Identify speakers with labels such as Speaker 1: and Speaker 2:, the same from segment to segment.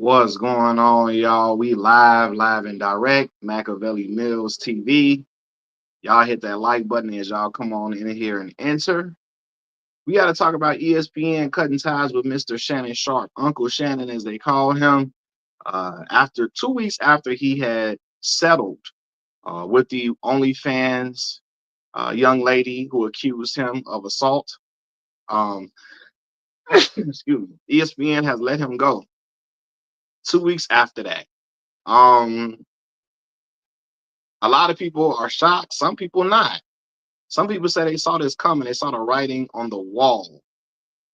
Speaker 1: What's going on, y'all? We live and direct. Machiavelli Mills TV. Y'all hit that like button as y'all come on in here and enter. We got to talk about ESPN cutting ties with Mr. Shannon Sharpe, Uncle Shannon, as they call him. After 2 weeks after he had settled with the OnlyFans young lady who accused him of assault, um, excuse me, ESPN has let him go. 2 weeks after that. Um, A lot of people are shocked. Some people not. Some people say they saw this coming. They saw the writing on the wall.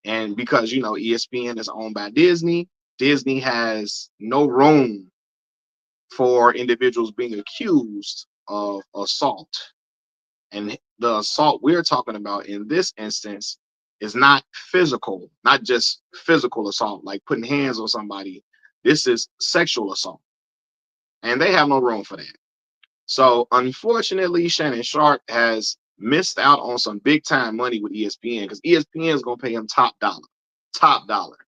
Speaker 1: And because, ESPN is owned by Disney, Disney has no room for individuals being accused of assault. And the assault we're talking about in this instance is not physical, not just physical assault, like putting hands on somebody. This is sexual assault. And they have no room for that. So unfortunately, Shannon Sharpe has missed out on some big time money with ESPN because ESPN is gonna pay him top dollar, top dollar.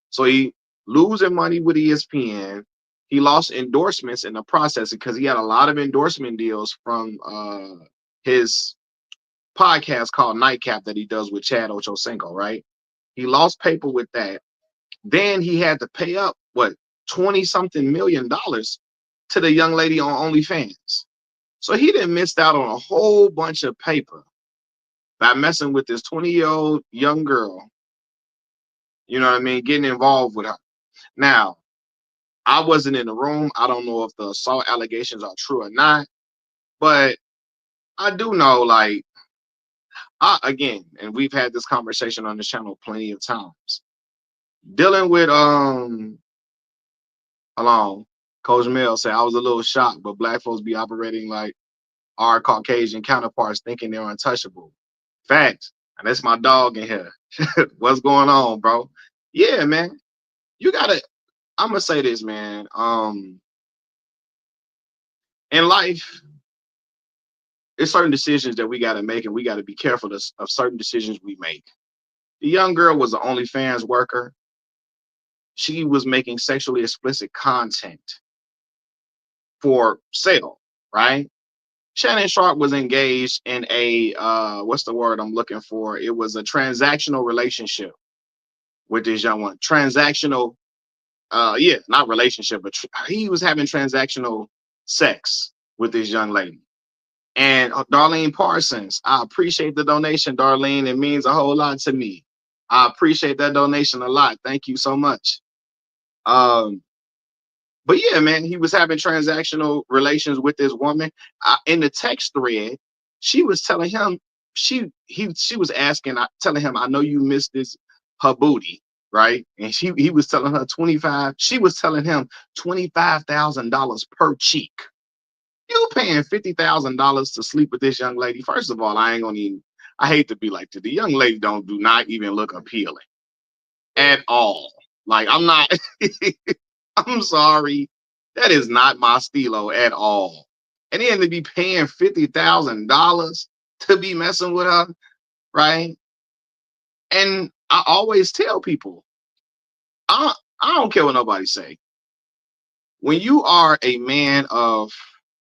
Speaker 1: So he losing money with ESPN. He lost endorsements in the process because he had a lot of endorsement deals from his podcast called Nightcap that he does with Chad Ochocinco, right? He lost paper with that. Then he had to pay up what 20 something $1 million to the young lady on OnlyFans. So he didn't miss out on a whole bunch of paper by messing with this 20-year-old young girl, you know what I mean, getting involved with her. Now, I wasn't in the room. I don't know if the assault allegations are true or not, but I do know, like, again, and we've had this conversation on the channel plenty of times. Dealing with along, Coach Mel said I was a little shocked, but black folks be operating like our Caucasian counterparts thinking they're untouchable. Facts. And that's my dog in here. What's going on, bro? Yeah, man. You gotta. I'm gonna say this, man. In life, there's certain decisions that we gotta make, and we gotta be careful of certain decisions we make. The young girl was an OnlyFans worker. She was making sexually explicit content for sale, right? Shannon Sharpe was engaged in a what's the word I'm looking for? It was a transactional relationship with this young one. Transactional, yeah, not relationship, but he was having transactional sex with this young lady. And Darlene Parsons, I appreciate the donation, Darlene. It means a whole lot to me. I appreciate that donation a lot. Thank you so much. Um, but yeah, man, he was having transactional relations with this woman. In the text thread, she was telling him she was asking, telling him, I know you missed this her booty, right? And he was telling her 25. She was telling him $25,000 per cheek. You paying $50,000 to sleep with this young lady? First of all, I ain't gonna even. I hate to be like that. The young lady do not even look appealing at all. Like I'm not. I'm sorry. That is not my stilo at all. And then to be paying $50,000 to be messing with her, right? And I always tell people, I don't care what nobody say. When you are a man of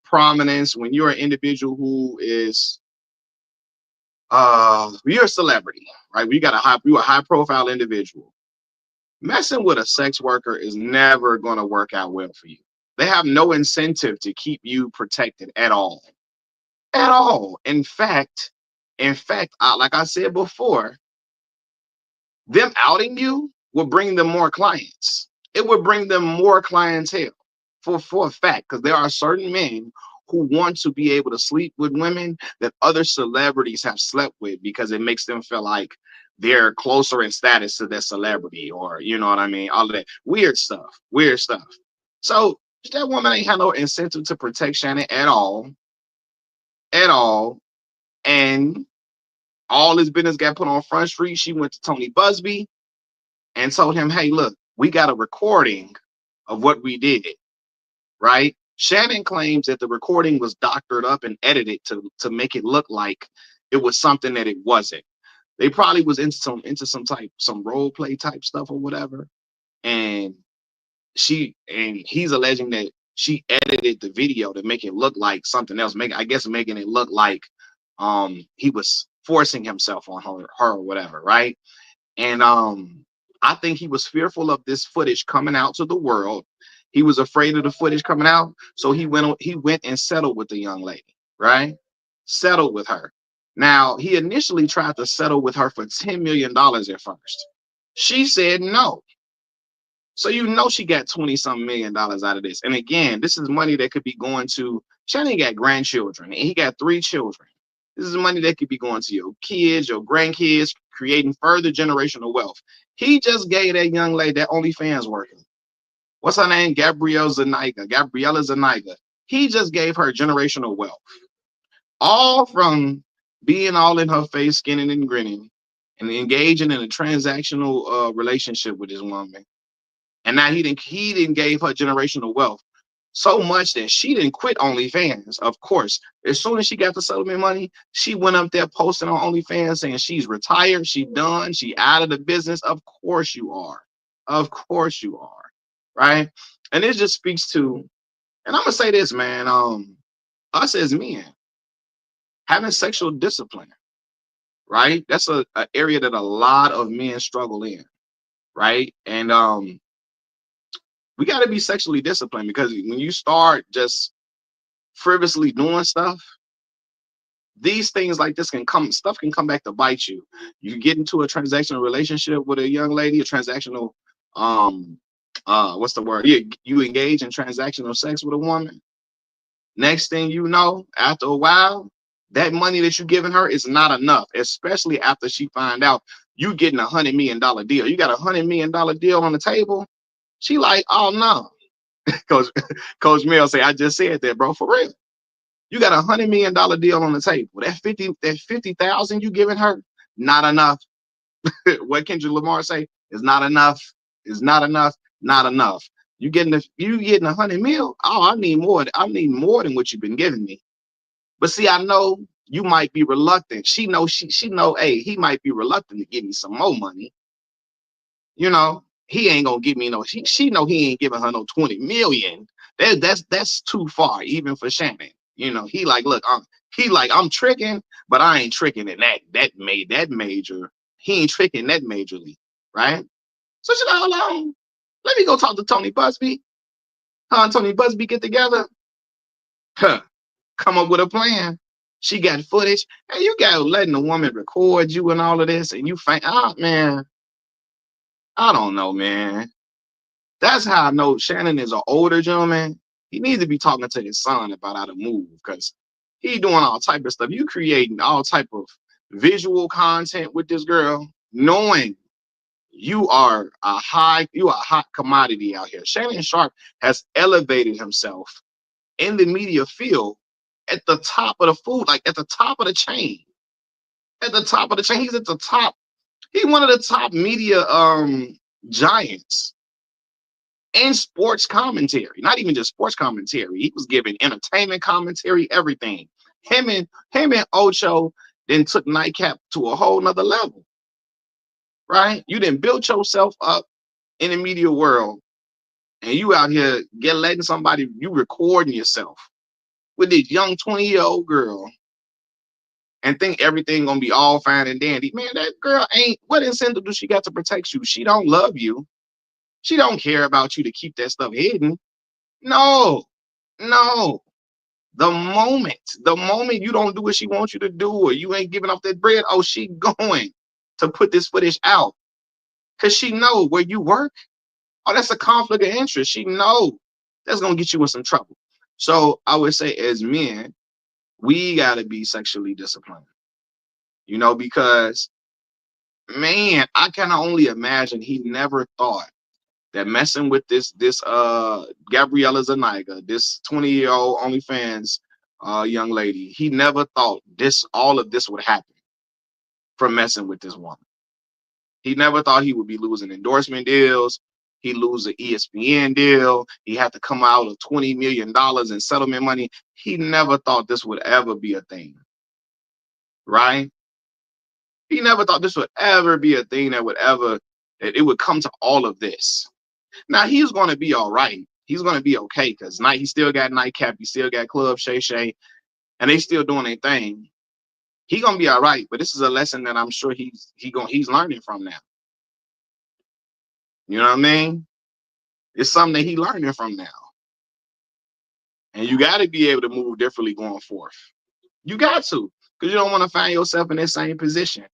Speaker 1: prominence, when you're an individual who is you're a celebrity, right? You're a high profile individual. Messing with a sex worker is never gonna work out well for you. They have no incentive to keep you protected at all. At all. In fact, like I said before, them outing you will bring them more clients. It would bring them more clientele for a fact, because there are certain men who want to be able to sleep with women that other celebrities have slept with because it makes them feel like they're closer in status to their celebrity, or you know what I mean? All of that weird stuff, weird stuff. So that woman ain't had no incentive to protect Shannon at all. And all his business got put on Front Street. She went to Tony Busby and told him, hey, look, we got a recording of what we did, right? Shannon claims that the recording was doctored up and edited to make it look like it was something that it wasn't. They probably was into some role play type stuff or whatever. And and he's alleging that she edited the video to make it look like something else, making it look like he was forcing himself on her or whatever, right? And I think he was fearful of this footage coming out to the world. He was afraid of the footage coming out, so he went and settled with the young lady, right? Settled with her. Now, he initially tried to settle with her for $10 million at first. She said no. So she got 20 something million dollars out of this. And again, this is money that could be going to Shannon got grandchildren and he got 3 children. This is money that could be going to your kids, your grandkids, creating further generational wealth. He just gave that young lady that OnlyFans working. What's her name? Gabriella Zaniga. He just gave her generational wealth. All from being all in her face, skinning and grinning, and engaging in a transactional relationship with this woman. And now he didn't gave her generational wealth so much that she didn't quit OnlyFans. Of course, as soon as she got the settlement money, she went up there posting on OnlyFans saying she's retired, she done, she out of the business. Of course you are. Of course you are. Right? And it just speaks to, and I'm gonna say this, man, us as men, having sexual discipline, right? That's a area that a lot of men struggle in, right? And we got to be sexually disciplined, because when you start just frivolously doing stuff, these things like this can come back to bite you. You get into a transactional relationship with a young lady, a transactional what's the word? You engage in transactional sex with a woman. Next thing you know, after a while, that money that you're giving her is not enough, especially after she find out you getting $100 million deal. You got $100 million deal on the table. She like, oh no. Coach Mel say, I just said that, bro, for real. You got $100 million deal on the table. That 50,000 you giving her, not enough. What Kendrick Lamar say? It's not enough. It's not enough. Not enough. You getting 100 mil? Oh, I need more. I need more than what you've been giving me. But see, I know you might be reluctant. She know, hey, he might be reluctant to give me some more money. He ain't gonna give me no. She know he ain't giving her no 20 million. That's too far, even for Shannon. He like, look, I'm tricking, but I ain't tricking in that major. He ain't tricking that majorly, right? So she's like, hold on, let me go talk to Tony Busby. Her and Tony Busby get together, come up with a plan. She got footage, and you got letting the woman record you and all of this, and you think, oh man, I don't know, man. That's how I know Shannon is an older gentleman. He needs to be talking to his son about how to move, because he doing all type of stuff. You creating all type of visual content with this girl, knowing you are a hot commodity out here. Shannon Sharpe has elevated himself in the media field at the top of the food, like at the top of the chain. At the top of the chain, he's at the top. He's one of the top media giants in sports commentary. Not even just sports commentary. He was giving entertainment commentary, everything. Him and Ocho then took Nightcap to a whole nother level. Right? You didn't build yourself up in the media world, and you out here letting somebody, you recording yourself with this young 20-year-old girl and think everything gonna be all fine and dandy. Man, that girl ain't, what incentive do she got to protect you? She don't love you. She don't care about you to keep that stuff hidden. No. The moment you don't do what she wants you to do, or you ain't giving up that bread, oh, she going to put this footage out. Cause she know where you work. Oh, that's a conflict of interest. She know that's gonna get you in some trouble. So I would say, as men, we gotta be sexually disciplined. Because man, I can only imagine he never thought that messing with this Gabriella Zaniga, this 20-year-old OnlyFans young lady, he never thought all of this would happen from messing with this woman. He never thought he would be losing endorsement deals. He lose an ESPN deal. He had to come out of $20 million in settlement money. He never thought this would ever be a thing. Right? He never thought this would ever be a thing that it would come to all of this. Now he's going to be all right. He's going to be okay because he still got Nightcap, he still got Club Shay Shay, and they still doing their thing. He gonna be all right. But this is a lesson that I'm sure he's learning from now. You know what I mean? It's something that he's learning from now. And you got to be able to move differently going forth. You got to, because you don't want to find yourself in that same position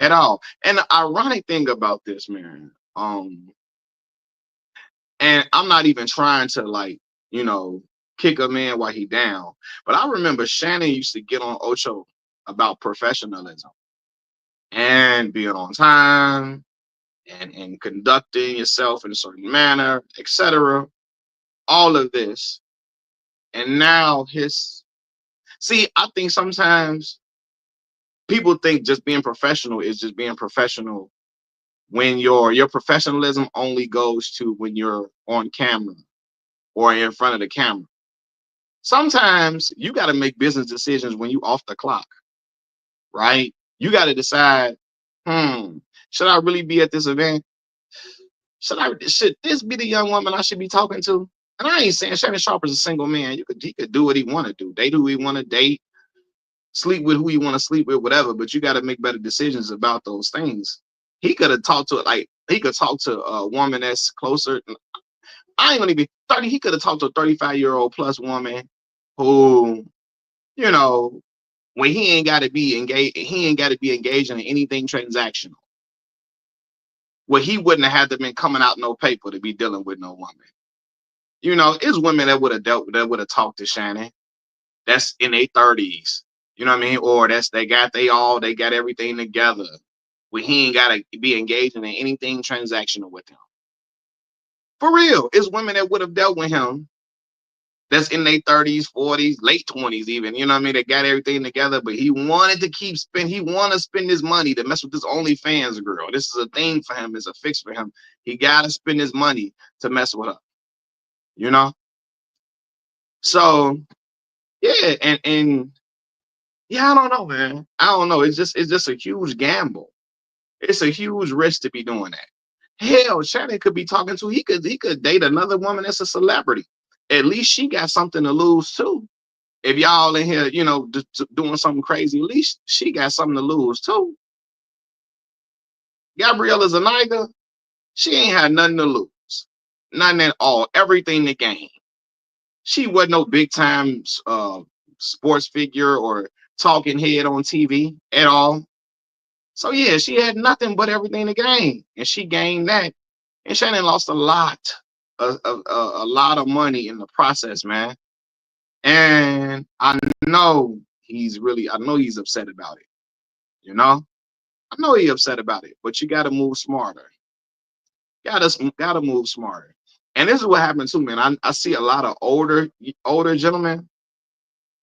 Speaker 1: at all. And the ironic thing about this, man, and I'm not even trying to kick a man while he down, but I remember Shannon used to get on Ocho about professionalism and being on time and conducting yourself in a certain manner, etc. All of this. And now I think sometimes people think just being professional is just being professional when your professionalism only goes to when you're on camera or in front of the camera. Sometimes you got to make business decisions when you off the clock, right? You got to decide, should I really be at this event? Should this be the young woman I should be talking to? And I ain't saying Shannon Sharpe is a single man. He could do what he want to do, date who he want to date, sleep with who you want to sleep with, whatever. But you got to make better decisions about those things. He could have talked to he could talk to a woman that's closer. I ain't gonna be 30. He could have talked to a 35-year-old plus woman who, you know, when he ain't got to be engaged, he ain't got to be engaged in anything transactional. Where he wouldn't have had to been coming out no paper to be dealing with no woman. It's women that would have talked to Shannon. That's in their 30s. You know what I mean? Or they got everything together. Where he ain't gotta be engaging in anything transactional with him. For real. It's women that would have dealt with him that's in their 30s, 40s, late 20s even. You know what I mean? They got everything together, but he wanted to spend his money to mess with this OnlyFans girl. This is a thing for him, it's a fix for him. He gotta spend his money to mess with her. You know? So yeah, and yeah, I don't know, man. I don't know. It's just a huge gamble. It's a huge risk to be doing that. Hell, Shannon could be talking to. He could date another woman that's a celebrity. At least she got something to lose too. If y'all in here, doing something crazy, at least she got something to lose too. Gabriella's a nigga. She ain't had nothing to lose, nothing at all. Everything to gain. She wasn't no big time sports figure or talking head on TV at all. So yeah, she had nothing but everything to gain, and she gained that. And Shannon lost a lot of money in the process, man. And I know I know he's upset about it. I know he's upset about it, but you got to move smarter. Got to move smarter. And this is what happened too, man. I see a lot of older gentlemen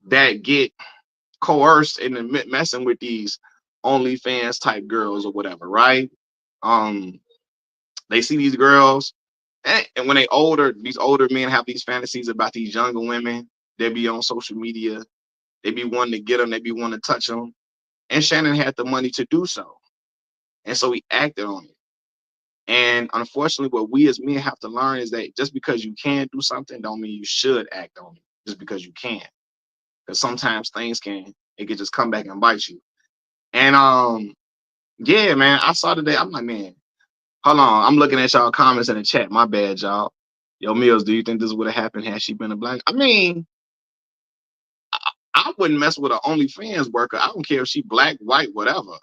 Speaker 1: that get coerced into messing with these OnlyFans type girls or whatever, right? They see these girls, and when these older men have these fantasies about these younger women. They be on social media. They be wanting to get them. They be wanting to touch them. And Shannon had the money to do so, and so he acted on it. And unfortunately, what we as men have to learn is that just because you can do something, don't mean you should act on it. Just because you can, because sometimes it can just come back and bite you. And yeah, man, I saw today. I'm like, man, hold on. I'm looking at y'all comments in the chat. My bad, y'all. Yo, Mills, do you think this would have happened had she been a black? I mean, I wouldn't mess with an OnlyFans worker. I don't care if she black, white, whatever.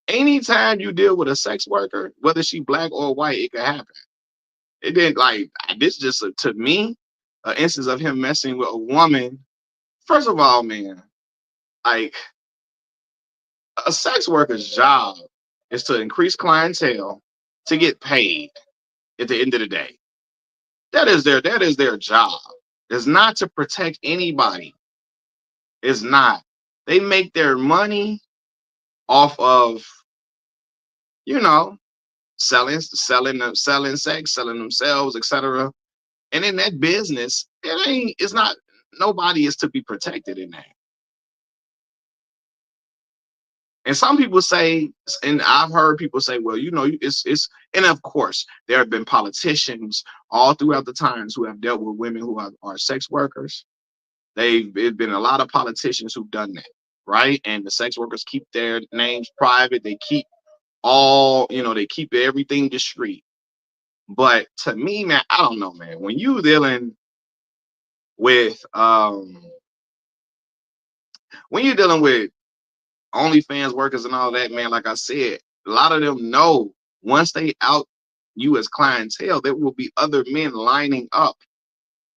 Speaker 1: Anytime you deal with a sex worker, whether she black or white, it could happen. It didn't this just to me, an instance of him messing with a woman. First of all, man, like a sex worker's job is to increase clientele to get paid at the end of the day. That is their job. It's not to protect anybody. It's not. They make their money off of, you know, selling sex, selling themselves, etc. And in that business, it's not, nobody is to be protected in that. And some people say, and I've heard people say, well, it's, and of course, there have been politicians all throughout the times who have dealt with women who are sex workers. It's been a lot of politicians who've done that, right? And the sex workers keep their names private. They keep they keep everything discreet. But to me, man, I don't know, man. With um when you're dealing with OnlyFans workers and all that, man, like I said, a lot of them know once they out you as clientele, there will be other men lining up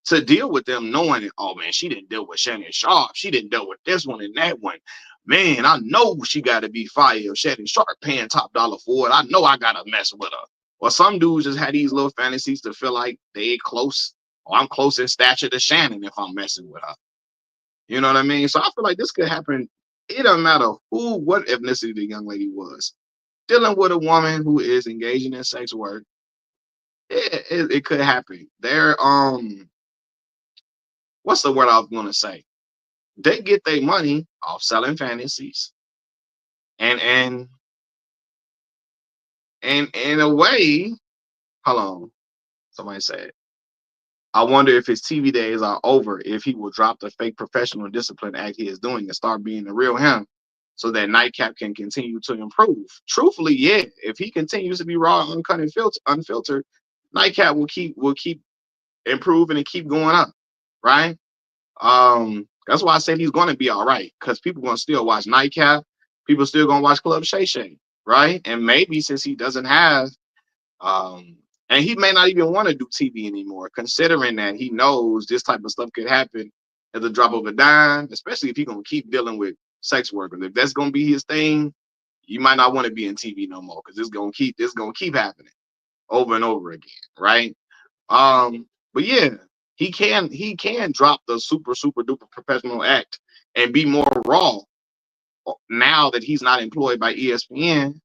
Speaker 1: to deal with them, knowing that, oh man, she didn't deal with Shannon Sharpe. She didn't deal with this one and that one. Man, I know she got to be fired. Shannon Sharpe paying top dollar for it. I know I got to mess with her. Or some dudes just had these little fantasies to feel like they close, or I'm close in stature to Shannon if I'm messing with her. You know what I mean? So I feel like this could happen. It doesn't matter what ethnicity the young lady was. Dealing with a woman who is engaging in sex work, it could happen. What's the word I was gonna say? They get their money off selling fantasies, and in a way, hold on, somebody said, I wonder if his TV days are over, if he will drop the fake professional discipline act he is doing and start being the real him, so that Nightcap can continue to improve. Truthfully, yeah, if he continues to be raw, uncut, and unfiltered, Nightcap will keep improving and keep going up, right? That's why I said he's gonna be all right, because people gonna still watch Nightcap, people still gonna watch Club Shay Shay, right? And maybe since he doesn't have and he may not even want to do TV anymore, considering that he knows this type of stuff could happen at the drop of a dime, especially if he's gonna keep dealing with sex workers. If that's gonna be his thing, you might not want to be in TV no more, because it's gonna keep happening over and over again, right? But yeah, he can drop the super duper professional act and be more raw now that he's not employed by ESPN.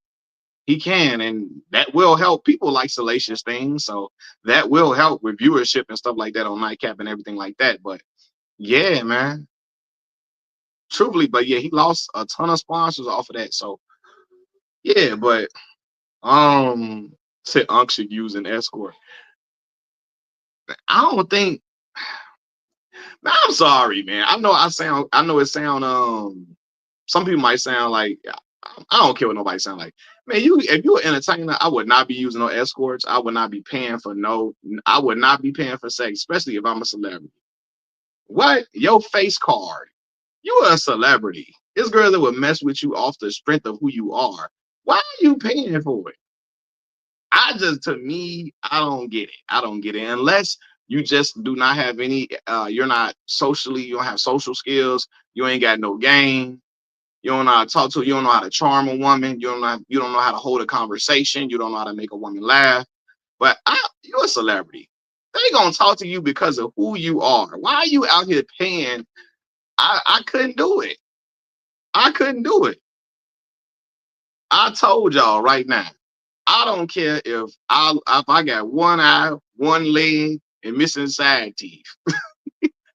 Speaker 1: He can, and that will help. People like salacious things, so that will help with viewership and stuff like that on Nightcap and everything like that. But yeah, man, truthfully, but yeah, he lost a ton of sponsors off of that. So yeah, but said Unc should use an escort. I don't think. Man, I'm sorry, man. I know it sound some people might sound like, I don't care what nobody sound like. Man, if you're an entertainer, I would not be using no escorts. I would not be paying for I would not be paying for sex, especially if I'm a celebrity. What? Your face card. You are a celebrity. This girl that would mess with you off the strength of who you are. Why are you paying for it? To me, I don't get it. I don't get it. Unless you just do not have any, you don't have social skills, you ain't got no game, you don't know how to talk to, you don't know how to charm a woman, you don't know how to hold a conversation, you don't know how to make a woman laugh. But you're a celebrity. They gonna talk to you because of who you are. Why are you out here paying? I couldn't do it. I couldn't do it. I told y'all right now. I don't care if I got one eye, one leg, and missing side teeth.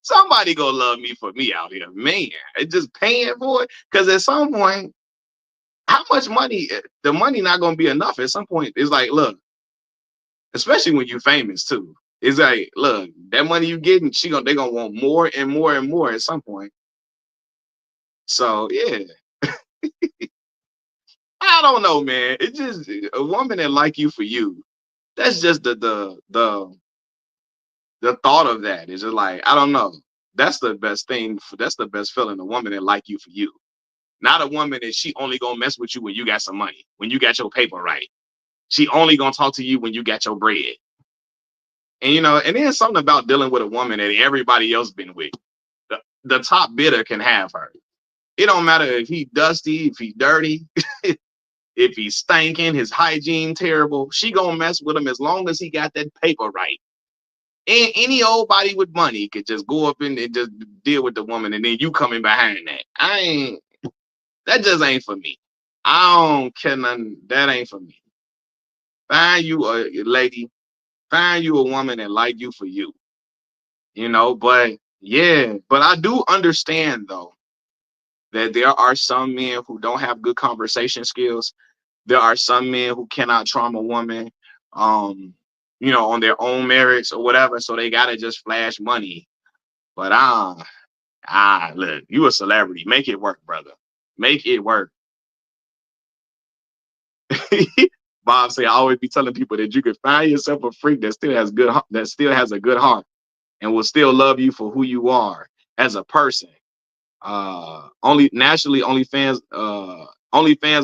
Speaker 1: Somebody gonna love me for me out here, man. It's just paying for it. Because at some point, how much money? The money not gonna be enough. At some point, it's like, look, especially when you're famous too. It's like, look, that money you getting, they gonna want more and more and more at some point. So yeah, I don't know, man. It's just a woman that like you for you. That's just the thought of that is just like, I don't know. That's the best thing. That's the best feeling. A woman that like you for you, not a woman that she only gonna mess with you when you got some money, when you got your paper right. She only gonna talk to you when you got your bread. And and then something about dealing with a woman that everybody else been with. The top bidder can have her. It don't matter if he dusty, if he dirty, if he's stinking, his hygiene terrible. She gonna mess with him as long as he got that paper right. And any old body with money could just go up and just deal with the woman, and then you coming behind that. That just ain't for me. I don't care nothing. That ain't for me. Find you a lady, find you a woman that like you for you. But yeah, but I do understand though. that there are some men who don't have good conversation skills. There are some men who cannot charm a woman, um, on their own merits or whatever. So they gotta just flash money. But look, you a celebrity. Make it work, brother. Make it work. Bob say I always be telling people that you can find yourself a freak that still has a good heart and will still love you for who you are as a person. Only nationally OnlyFans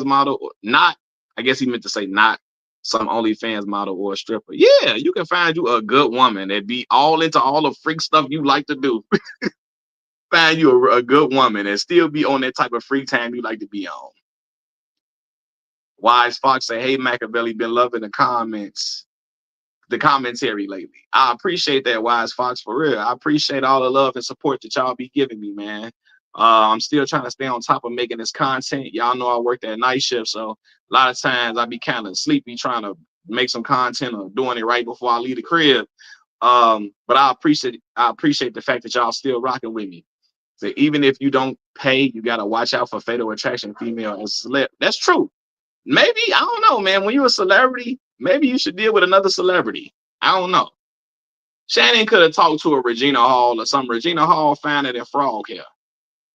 Speaker 1: model, not, I guess he meant to say not some OnlyFans model or a stripper. Yeah, you can find you a good woman that be all into all the freak stuff you like to do. Find you a good woman and still be on that type of free time you like to be on. Wise Fox say, hey Machiavelli, been loving the commentary lately. I appreciate that, Wise Fox, for real. I appreciate all the love and support that y'all be giving me, man. I'm still trying to stay on top of making this content. Y'all know I work that night shift, so a lot of times I be kind of sleepy trying to make some content or doing it right before I leave the crib. But I appreciate the fact that y'all still rocking with me. So even if you don't pay, you gotta watch out for fatal attraction, female and celeb. That's true. Maybe, I don't know, man. When you're a celebrity, maybe you should deal with another celebrity. I don't know. Shannon could have talked to a Regina Hall or some Regina Hall found it in frog hair.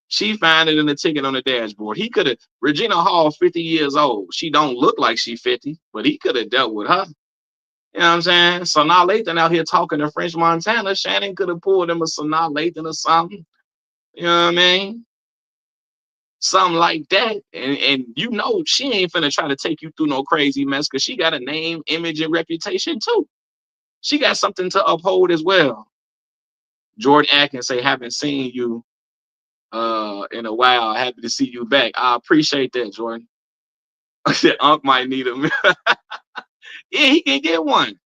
Speaker 1: She found it in the ticket on the dashboard. He could have, Regina Hall, 50 years old. She don't look like she 50, but he could have dealt with her. You know what I'm saying? So now Lathan out here talking to French Montana. Shannon could have pulled him a Sanaa Lathan or something. You know what I mean? Something like that. And she ain't finna try to take you through no crazy mess because she got a name, image, and reputation too. She got something to uphold as well. Jordan Atkins say, haven't seen you in a while. Happy to see you back. I appreciate that, Jordan. I said Unc might need a MILF. Yeah, he can get one.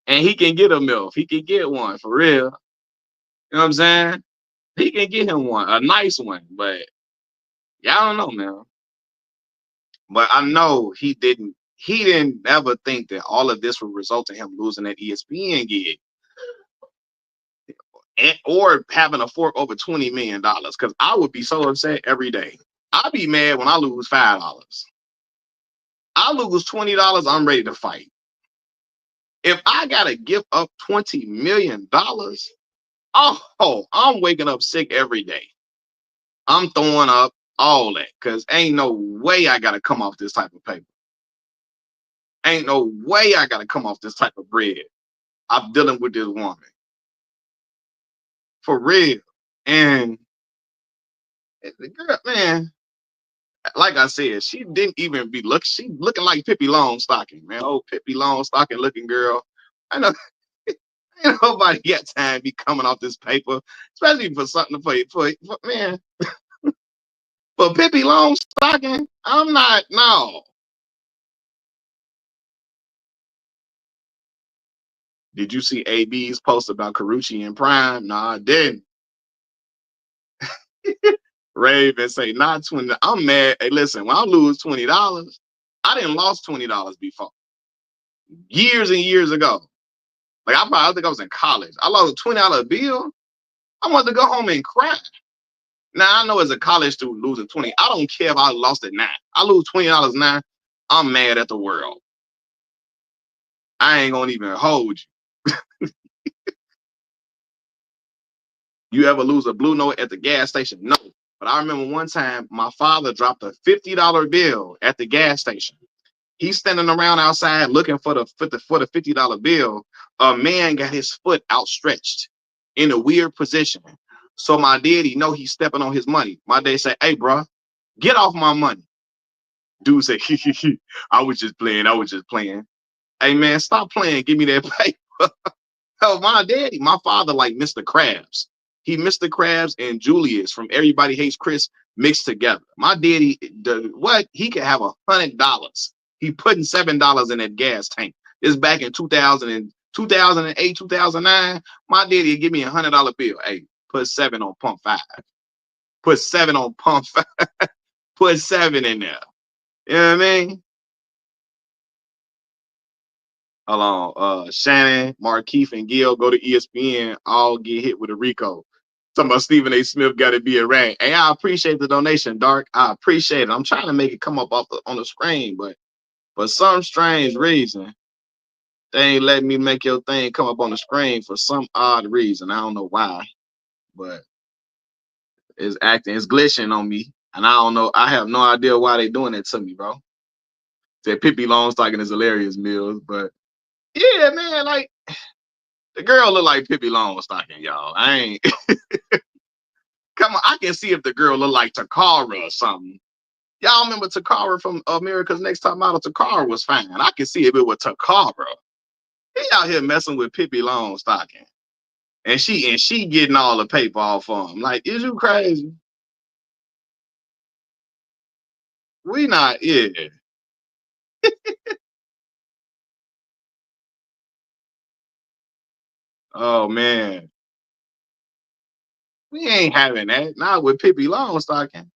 Speaker 1: And he can get a MILF. He can get one for real. You know what I'm saying? He can get him one, a nice one, but y'all don't know, man. But I know he didn't ever think that all of this would result in him losing that ESPN gig or having a fork over $20 million. Because I would be so upset every day. I'd be mad when I lose $5. I lose $20, I'm ready to fight. If I gotta give up $20 million, I'm waking up sick every day. I'm throwing up all that because ain't no way I gotta come off this type of paper. Ain't no way I gotta come off this type of bread. I'm dealing with this woman. For real. And the girl, man, like I said, she didn't even she looking like Pippi Longstocking, man. Oh, Pippi Longstocking looking girl. I know ain't nobody got time to be coming off this paper, especially for something for man. For Pippi Longstocking, I'm not, no. Did you see AB's post about Carucci and Prime? No, I didn't. Raven say not 20. I'm mad. Hey, listen, when I lose $20, I didn't lost $20 before. Years and years ago. Like I think I was in college. I lost a $20 bill. I wanted to go home and cry. Now I know as a college student losing 20, I don't care if I lost it now. I lose $20 now, I'm mad at the world. I ain't gonna even hold you. You ever lose a blue note at the gas station? No. But I remember one time my father dropped a $50 bill at the gas station. He's standing around outside looking for the $50 bill. A man got his foot outstretched in a weird position. So my daddy know he's stepping on his money. My dad said, hey, bro, get off my money. Dude said, I was just playing. I was just playing. Hey, man, stop playing. Give me that paper. Oh, my father, like Mr. Krabs. He Mr. Krabs and Julius from Everybody Hates Chris mixed together. My daddy, he could have $100. He putting $7 in that gas tank. This back in 2008, 2009. My daddy would give me $100 bill. Hey, put 7 on pump 5. Put 7 on pump 5. Put 7 in there. You know what I mean? Hold on. Shannon, Markeith, and Gil go to ESPN, all get hit with a Rico. Talking about Stephen A. Smith got to be a rat. Hey, I appreciate the donation, Dark. I appreciate it. I'm trying to make it come up on the screen, but for some strange reason, they ain't letting me make your thing come up on the screen for some odd reason. I don't know why, but it's glitching on me, and I don't know. I have no idea why they doing it to me, bro. That Pippi Longstocking is hilarious, Mills, but yeah, man, like the girl look like Pippi Longstocking, y'all. I ain't come on. I can see if the girl look like Takara or something. Y'all remember Takara from America's Next Top Model? Takara was fine. I can see if it was Takara. He out here messing with Pippi Longstocking, and she getting all the paper off of him. Like, is you crazy? We not, yeah. Oh man, we ain't having that. Not with Pippi Longstocking.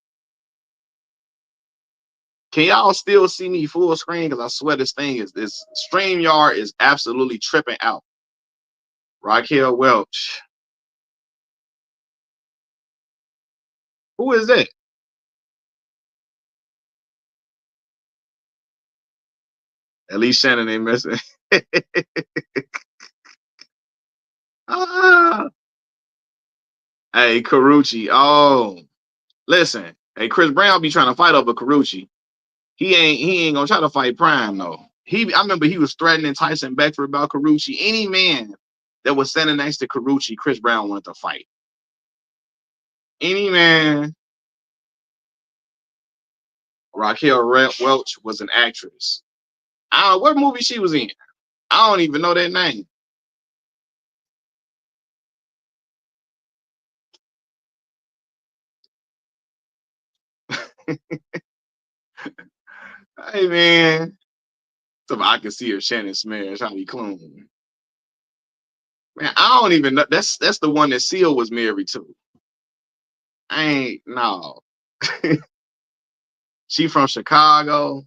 Speaker 1: Can y'all still see me full screen? Because I swear this StreamYard is absolutely tripping out. Raquel Welch. Who is that? At least Shannon ain't messing. Ah. Hey, Carucci. Oh, listen. Hey, Chris Brown be trying to fight over Carucci. He ain't gonna try to fight Prime though. I remember he was threatening Tyson Beckford about Carucci. Any man that was standing next to Carucci, Chris Brown wanted to fight. Any man. Raquel Welch was an actress. I don't know what movie she was in. I don't even know that name. Hey man, so I can see her Shannon Smash. How he clone. Man, I don't even know. That's the one that Seal was married to. I ain't no. She from Chicago,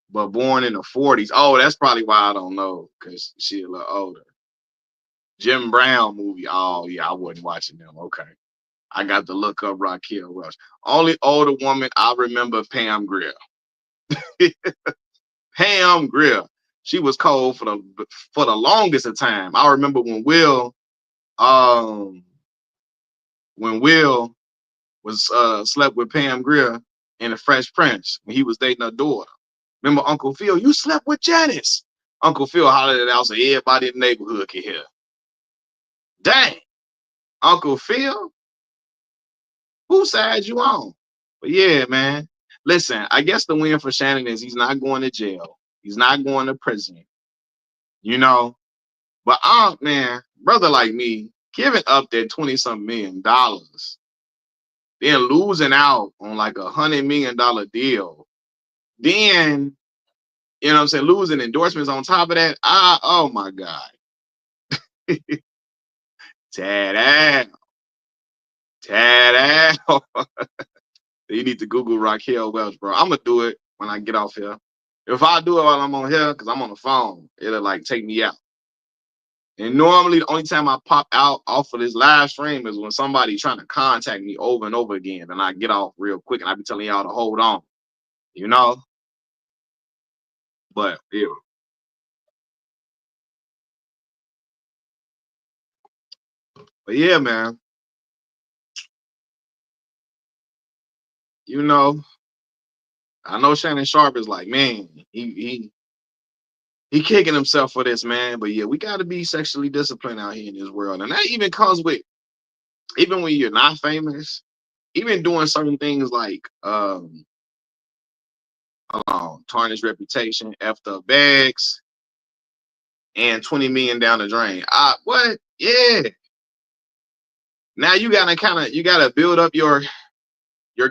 Speaker 1: but born in the 40s. Oh, that's probably why I don't know, because she a little older. Jim Brown movie. Oh yeah, I wasn't watching them. Okay. I got to look up Raquel Welch. Only older woman I remember, Pam Grier. Pam Grier. She was cold for the longest of time. I remember um when Will was slept with Pam Grier in the Fresh Prince when he was dating her daughter. Remember Uncle Phil? You slept with Janice. Uncle Phil hollered it out so everybody in the neighborhood could hear. Dang, Uncle Phil, whose side you on? But yeah, man. Listen, I guess the win for Shannon is he's not going to jail. He's not going to prison. You know, but man, brother like me, giving up that 20-something million dollars, then losing out on like $100 million deal, then you know what I'm saying, losing endorsements on top of that. Oh my God. Tad out. Tad out. You need to Google Raquel Welch, bro. I'm gonna do it when I get off here. If I do it while I'm on here, because I'm on the phone, it'll like take me out. And normally the only time I pop out off of this live stream is when somebody trying to contact me over and over again. And I get off real quick and I be telling y'all to hold on. You know? But yeah. But yeah, man. You know, I know Shannon Sharpe is like, man, he kicking himself for this, man. But yeah, we gotta be sexually disciplined out here in this world. And that even comes with even when you're not famous, even doing certain things like tarnish reputation, effed up bags, and 20 million down the drain. What? Yeah. Now you gotta build up your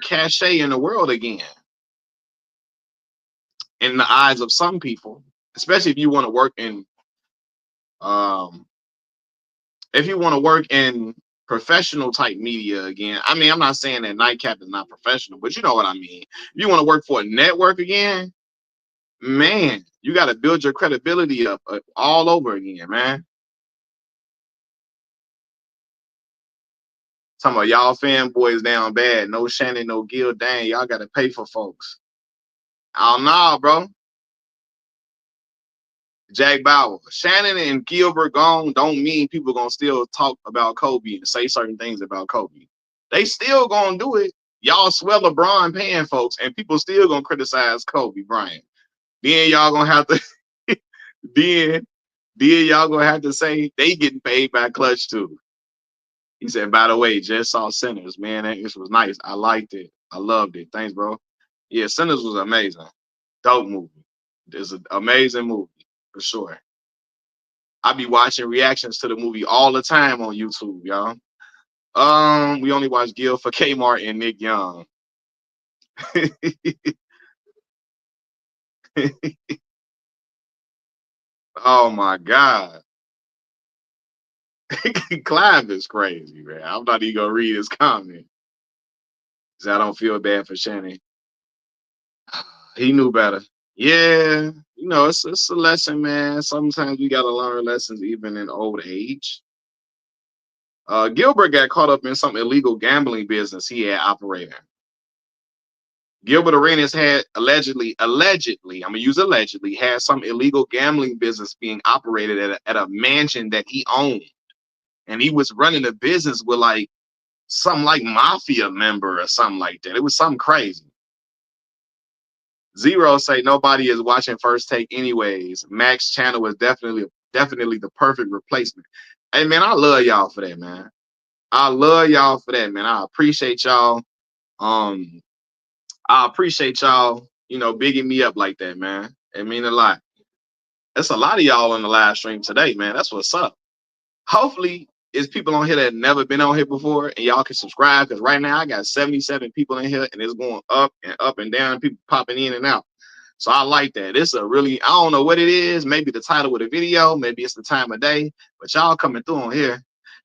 Speaker 1: cachet in the world again. In the eyes of some people, especially if you want to work in um if you want to work in professional type media again. I mean, I'm not saying that Nightcap is not professional, but you know what I mean. If you want to work for a network again, man, you got to build your credibility up all over again, man. Talking about y'all fanboys down bad. No Shannon, no Gil. Dang, y'all got to pay for folks. I don't know, bro. Jack Bauer. Shannon and Gilbert gone don't mean people gonna still talk about Kobe and say certain things about Kobe. They still gonna do it. Y'all swear LeBron paying folks, and people still gonna criticize Kobe Bryant. Then y'all gonna have to then y'all gonna have to say they getting paid by Clutch too. He said, by the way, just saw Sinners, man. This was nice. I liked it. I loved it. Thanks, bro. Yeah, Sinners was amazing. Dope movie. It's an amazing movie for sure. I be watching reactions to the movie all the time on YouTube, y'all. We only watch Gil for Kmart and Nick Young. Oh my God. Clive is crazy, man. I'm not even gonna read his comment. Cause I don't feel bad for Shannon. He knew better. Yeah, it's a lesson, man. Sometimes we gotta learn lessons even in old age. Gilbert got caught up in some illegal gambling business he had operating. Gilbert Arenas had allegedly, I'm gonna use allegedly, had some illegal gambling business being operated at a mansion that he owned. And he was running a business with like some like mafia member or something like that. It was something crazy. Zero say nobody is watching First Take anyways. Max channel was definitely the perfect replacement. Hey man, I love y'all for that, man. I love y'all for that, man. I appreciate y'all. Um, I appreciate y'all, bigging me up like that, man. It mean a lot. There's a lot of y'all on the live stream today, man. That's what's up. Hopefully, it's people on here that never been on here before, and y'all can subscribe because right now I got 77 people in here, and it's going up and down. People popping in and out. So I like that. It's a really, I don't know what it is. Maybe the title of the video, maybe it's the time of day, but y'all coming through on here.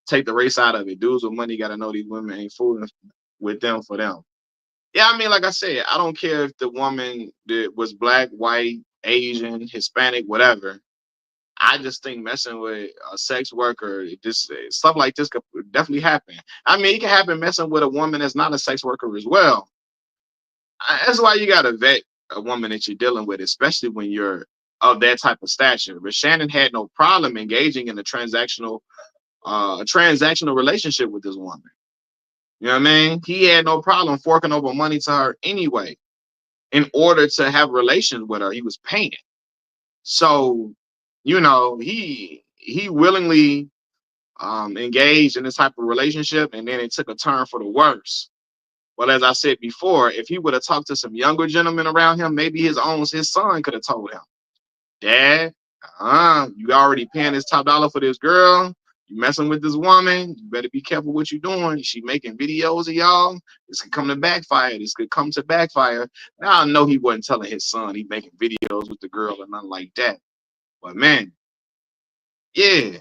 Speaker 1: Take the race out of it. Dudes with money got to know these women ain't fooling with them for them. Yeah, I mean, like I said, I don't care if the woman that was black, white, Asian, Hispanic, whatever. I just think messing with a sex worker, this stuff like this could definitely happen. I mean, it can happen messing with a woman that's not a sex worker as well. That's why you gotta vet a woman that you're dealing with, especially when you're of that type of stature. But Shannon had no problem engaging in a transactional relationship with this woman. You know what I mean? He had no problem forking over money to her anyway in order to have relations with her. He was paying. So, he willingly engaged in this type of relationship, and then it took a turn for the worse. Well, as I said before, if he would have talked to some younger gentlemen around him, maybe his son could have told him, Dad, you already paying this top dollar for this girl. You messing with this woman. You better be careful what you're doing. She making videos of y'all. This could come to backfire. This could come to backfire. Now I know he wasn't telling his son he making videos with the girl or nothing like that. But man, yeah.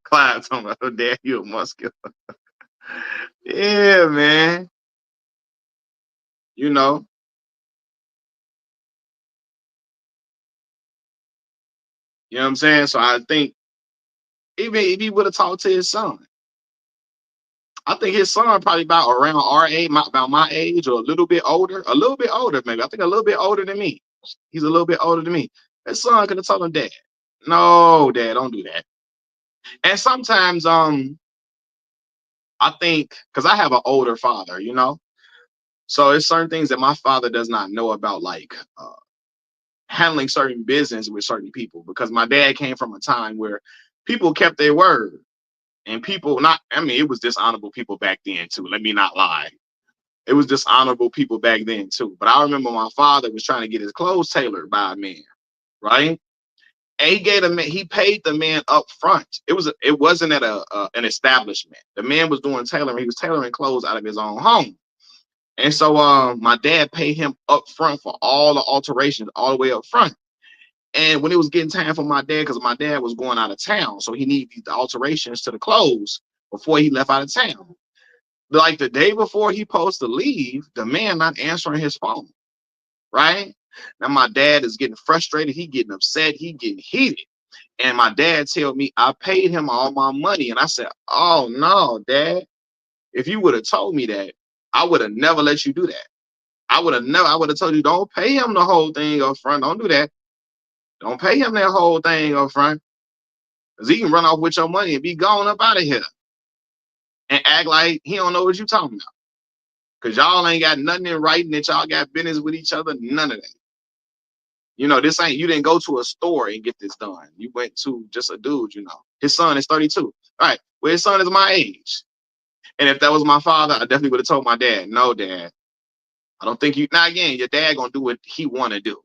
Speaker 1: Clyde talking about, oh, Dad, you a muscular. Yeah, man. You know, you know what I'm saying? So I think even if he would have talked to his son, I think his son probably about around our age, about my age, or a little bit older, maybe. I think a little bit older than me. He's a little bit older than me. His son could have told him, Dad, no, Dad, don't do that. And sometimes, I think, because I have an older father, so it's certain things that my father does not know about, like handling certain business with certain people. Because my dad came from a time where people kept their word. And people it was dishonorable people back then too. Let me not lie. It was dishonorable people back then too. But I remember my father was trying to get his clothes tailored by a man, right? And he paid the man up front. It wasn't at an establishment. The man was doing tailoring. He was tailoring clothes out of his own home. And so my dad paid him up front for all the alterations, all the way up front. And when it was getting time for my dad, because my dad was going out of town, so he needed the alterations to the clothes before he left out of town. Like the day before he supposed to leave, the man not answering his phone, right? Now my dad is getting frustrated. He getting upset. He getting heated. And my dad told me I paid him all my money. And I said, oh no, Dad. If you would have told me that, I would have never let you do that. I would have told you, don't pay him the whole thing up front. Don't do that. Don't pay him that whole thing up front. Because he can run off with your money and be gone up out of here and act like he don't know what you talking about. Because y'all ain't got nothing in writing that y'all got business with each other. None of that. You know, this ain't, you didn't go to a store and get this done. You went to just a dude, you know. His son is 32. All right. Well, his son is my age. And if that was my father, I definitely would have told my dad, no, Dad, I don't think you, now again, your dad gonna do what he wanna do.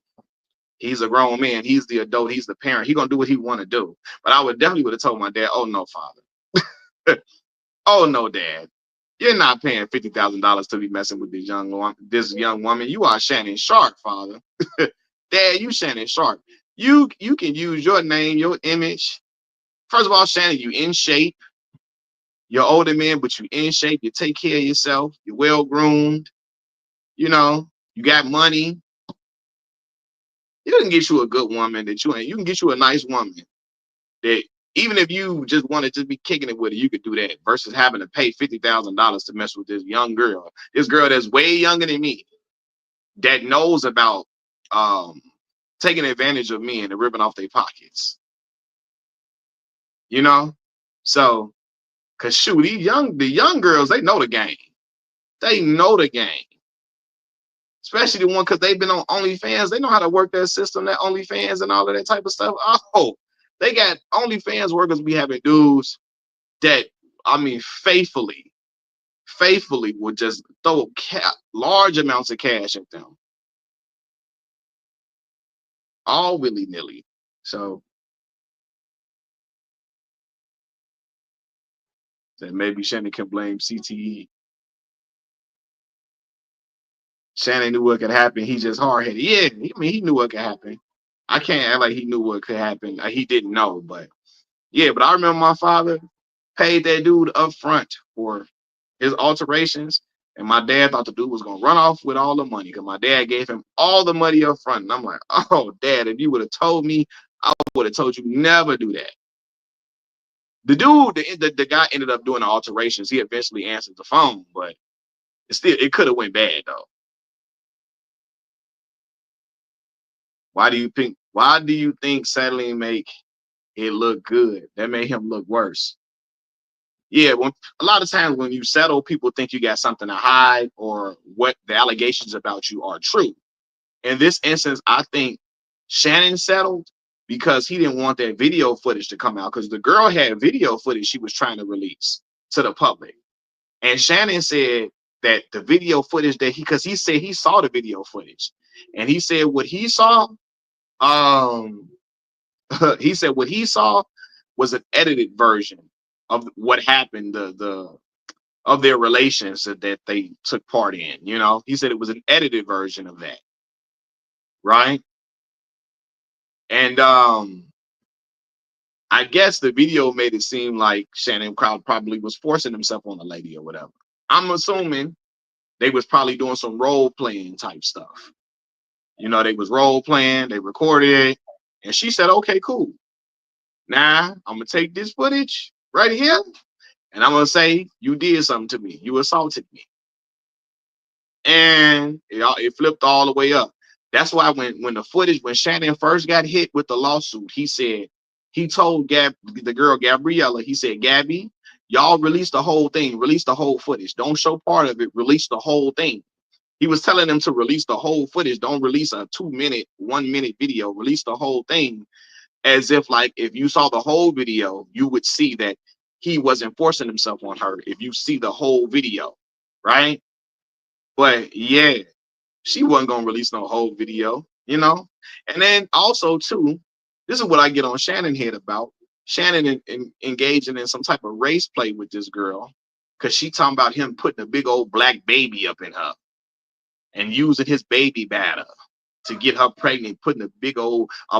Speaker 1: He's a grown man. He's the adult. He's the parent. He gonna do what he wanna do. But I would definitely would have told my dad, oh no, father. Oh no, Dad. You're not paying $50,000 to be messing with this young woman. You are Shannon Sharpe, father. Dad, you Shannon Sharpe. You can use your name, your image. First of all, Shannon, you in shape. You're older man, but you in shape. You take care of yourself. You're well groomed. You know, you got money. You can get you a good woman that you can get you a nice woman that even if you just want to just be kicking it with her, you could do that versus having to pay $50,000 to mess with this young girl. This girl that's way younger than me that knows about taking advantage of men and ripping off their pockets. You know? So, cause shoot, the young girls, they know the game. They know the game. Especially the one because they've been on OnlyFans. They know how to work that system, that OnlyFans and all of that type of stuff. Oh, they got OnlyFans workers be having dudes that, I mean, faithfully would just throw large amounts of cash at them. All willy-nilly. So then maybe Shannon can blame CTE. Shannon knew what could happen. He just hard-headed. Yeah, I mean, he knew what could happen. I can't act like he knew what could happen. He didn't know, but yeah, but I remember my father paid that dude up front for his alterations. And my dad thought the dude was gonna run off with all the money because my dad gave him all the money up front. And I'm like, oh, Dad, if you would have told me, I would have told you never do that. The dude, the guy ended up doing the alterations. He eventually answered the phone, but it could have went bad though. Why do you think settling make it look good? That made him look worse. Yeah, when a lot of times when you settle, people think you got something to hide or what the allegations about you are true. In this instance, I think Shannon settled because he didn't want that video footage to come out because the girl had video footage she was trying to release to the public. And Shannon said that the video footage that because he said he saw the video footage and he said what he saw, um, he said what he saw was an edited version of what happened, of their relations that they took part in. You know, he said it was an edited version of that, right? And I guess the video made it seem like Shannon Crowd probably was forcing himself on the lady or whatever. I'm assuming they was probably doing some role playing type stuff. You know, they was role playing, they recorded it, and she said, okay, cool. Now I'm gonna take this footage right here, and I'm gonna say you did something to me. You assaulted me. And it flipped all the way up. That's why when Shannon first got hit with the lawsuit, he told the girl Gabriella, he said, Gabby, y'all release the whole thing, release the whole footage. Don't show part of it, release the whole thing. He was telling them to release the whole footage. Don't release a 2-minute, 1-minute video. Release the whole thing, as if like if you saw the whole video, you would see that he wasn't forcing himself on her. If you see the whole video, right? But yeah, she wasn't gonna release no whole video, you know. And then also too, this is what I get on Shannon head about. Shannon engaging in some type of race play with this girl because she talking about him putting a big old black baby up in her and using his baby batter to get her pregnant, putting a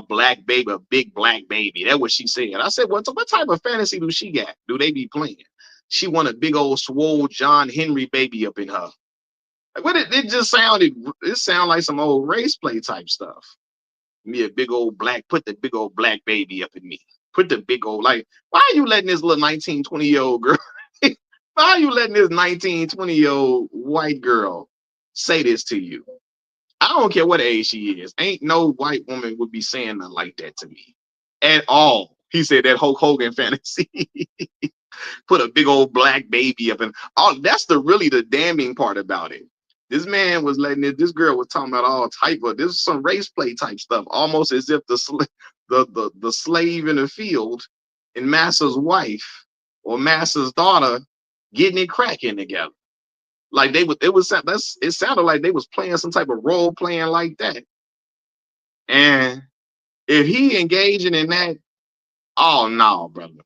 Speaker 1: black baby, a big black baby. That's what she said. I said, what type of fantasy do she got? Do they be playing? She want a big old swole John Henry baby up in her. What it just sounded, it sounded like some old race play type stuff. Me a big old black, put the big old black baby up in me. Put the big old, like, why are you letting this little 19, 20-year-old girl, why are you letting this 19, 20-year-old white girl say this to you? I don't care what age she is. Ain't no white woman would be saying nothing like that to me at all. He said that Hulk Hogan fantasy. Put a big old black baby up, and all that's the damning part about it. This man was letting it, this girl was talking about all type of, this is some race play type stuff, almost as if the slave in the field and master's wife or master's daughter getting it cracking together. Like it sounded like they was playing some type of role playing like that. And if he engaging in that, oh no, brother.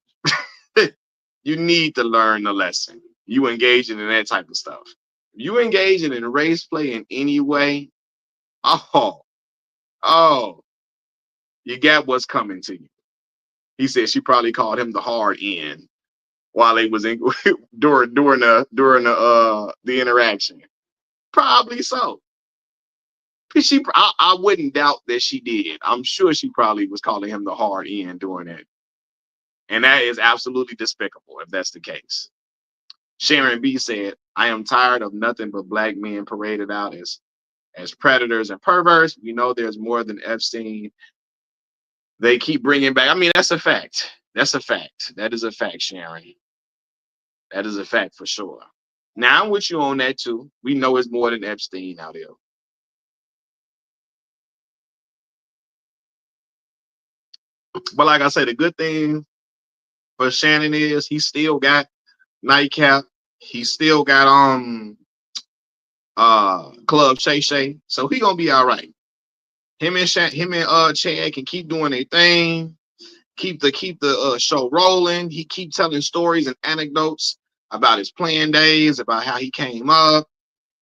Speaker 1: You need to learn the lesson. You engaging in that type of stuff. You engaging in race play in any way, oh, you got what's coming to you. He said she probably called him the hard end while they was in during the interaction. Probably so. I wouldn't doubt that she did. I'm sure she probably was calling him the hard end during that. And that is absolutely despicable if that's the case. Sharon B said, I am tired of nothing but black men paraded out as predators and perverts. We know there's more than Epstein. They keep bringing back. I mean, that's a fact. That's a fact. That is a fact, Sharon. That is a fact for sure. Now I'm with you on that too. We know it's more than Epstein out there. But like I said, the good thing for Shannon is he still got Nightcap. He still got Club Shay Shay. So he gonna be all right. Him and Chad can keep doing their thing, keep the show rolling. He keep telling stories and anecdotes about his playing days, about how he came up,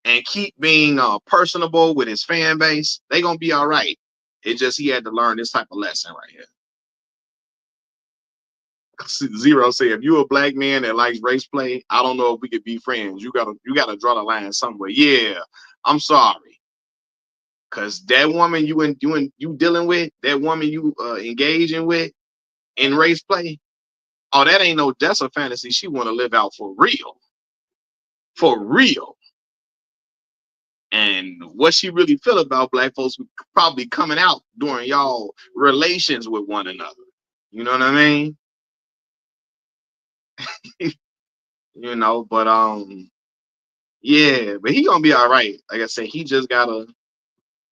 Speaker 1: and keep being personable with his fan base. They gonna be all right. It just he had to learn this type of lesson right here. Zero say, if you're a black man that likes race play, I don't know if we could be friends. You gotta draw the line somewhere. Yeah, I'm sorry. Cause that woman you dealing with, that woman you engaging with in race play, oh, that ain't no, that's a fantasy she want to live out for real. For real. And what she really feel about black folks probably coming out during y'all relations with one another. You know what I mean? But yeah, but he gonna be all right. Like I said, he just gotta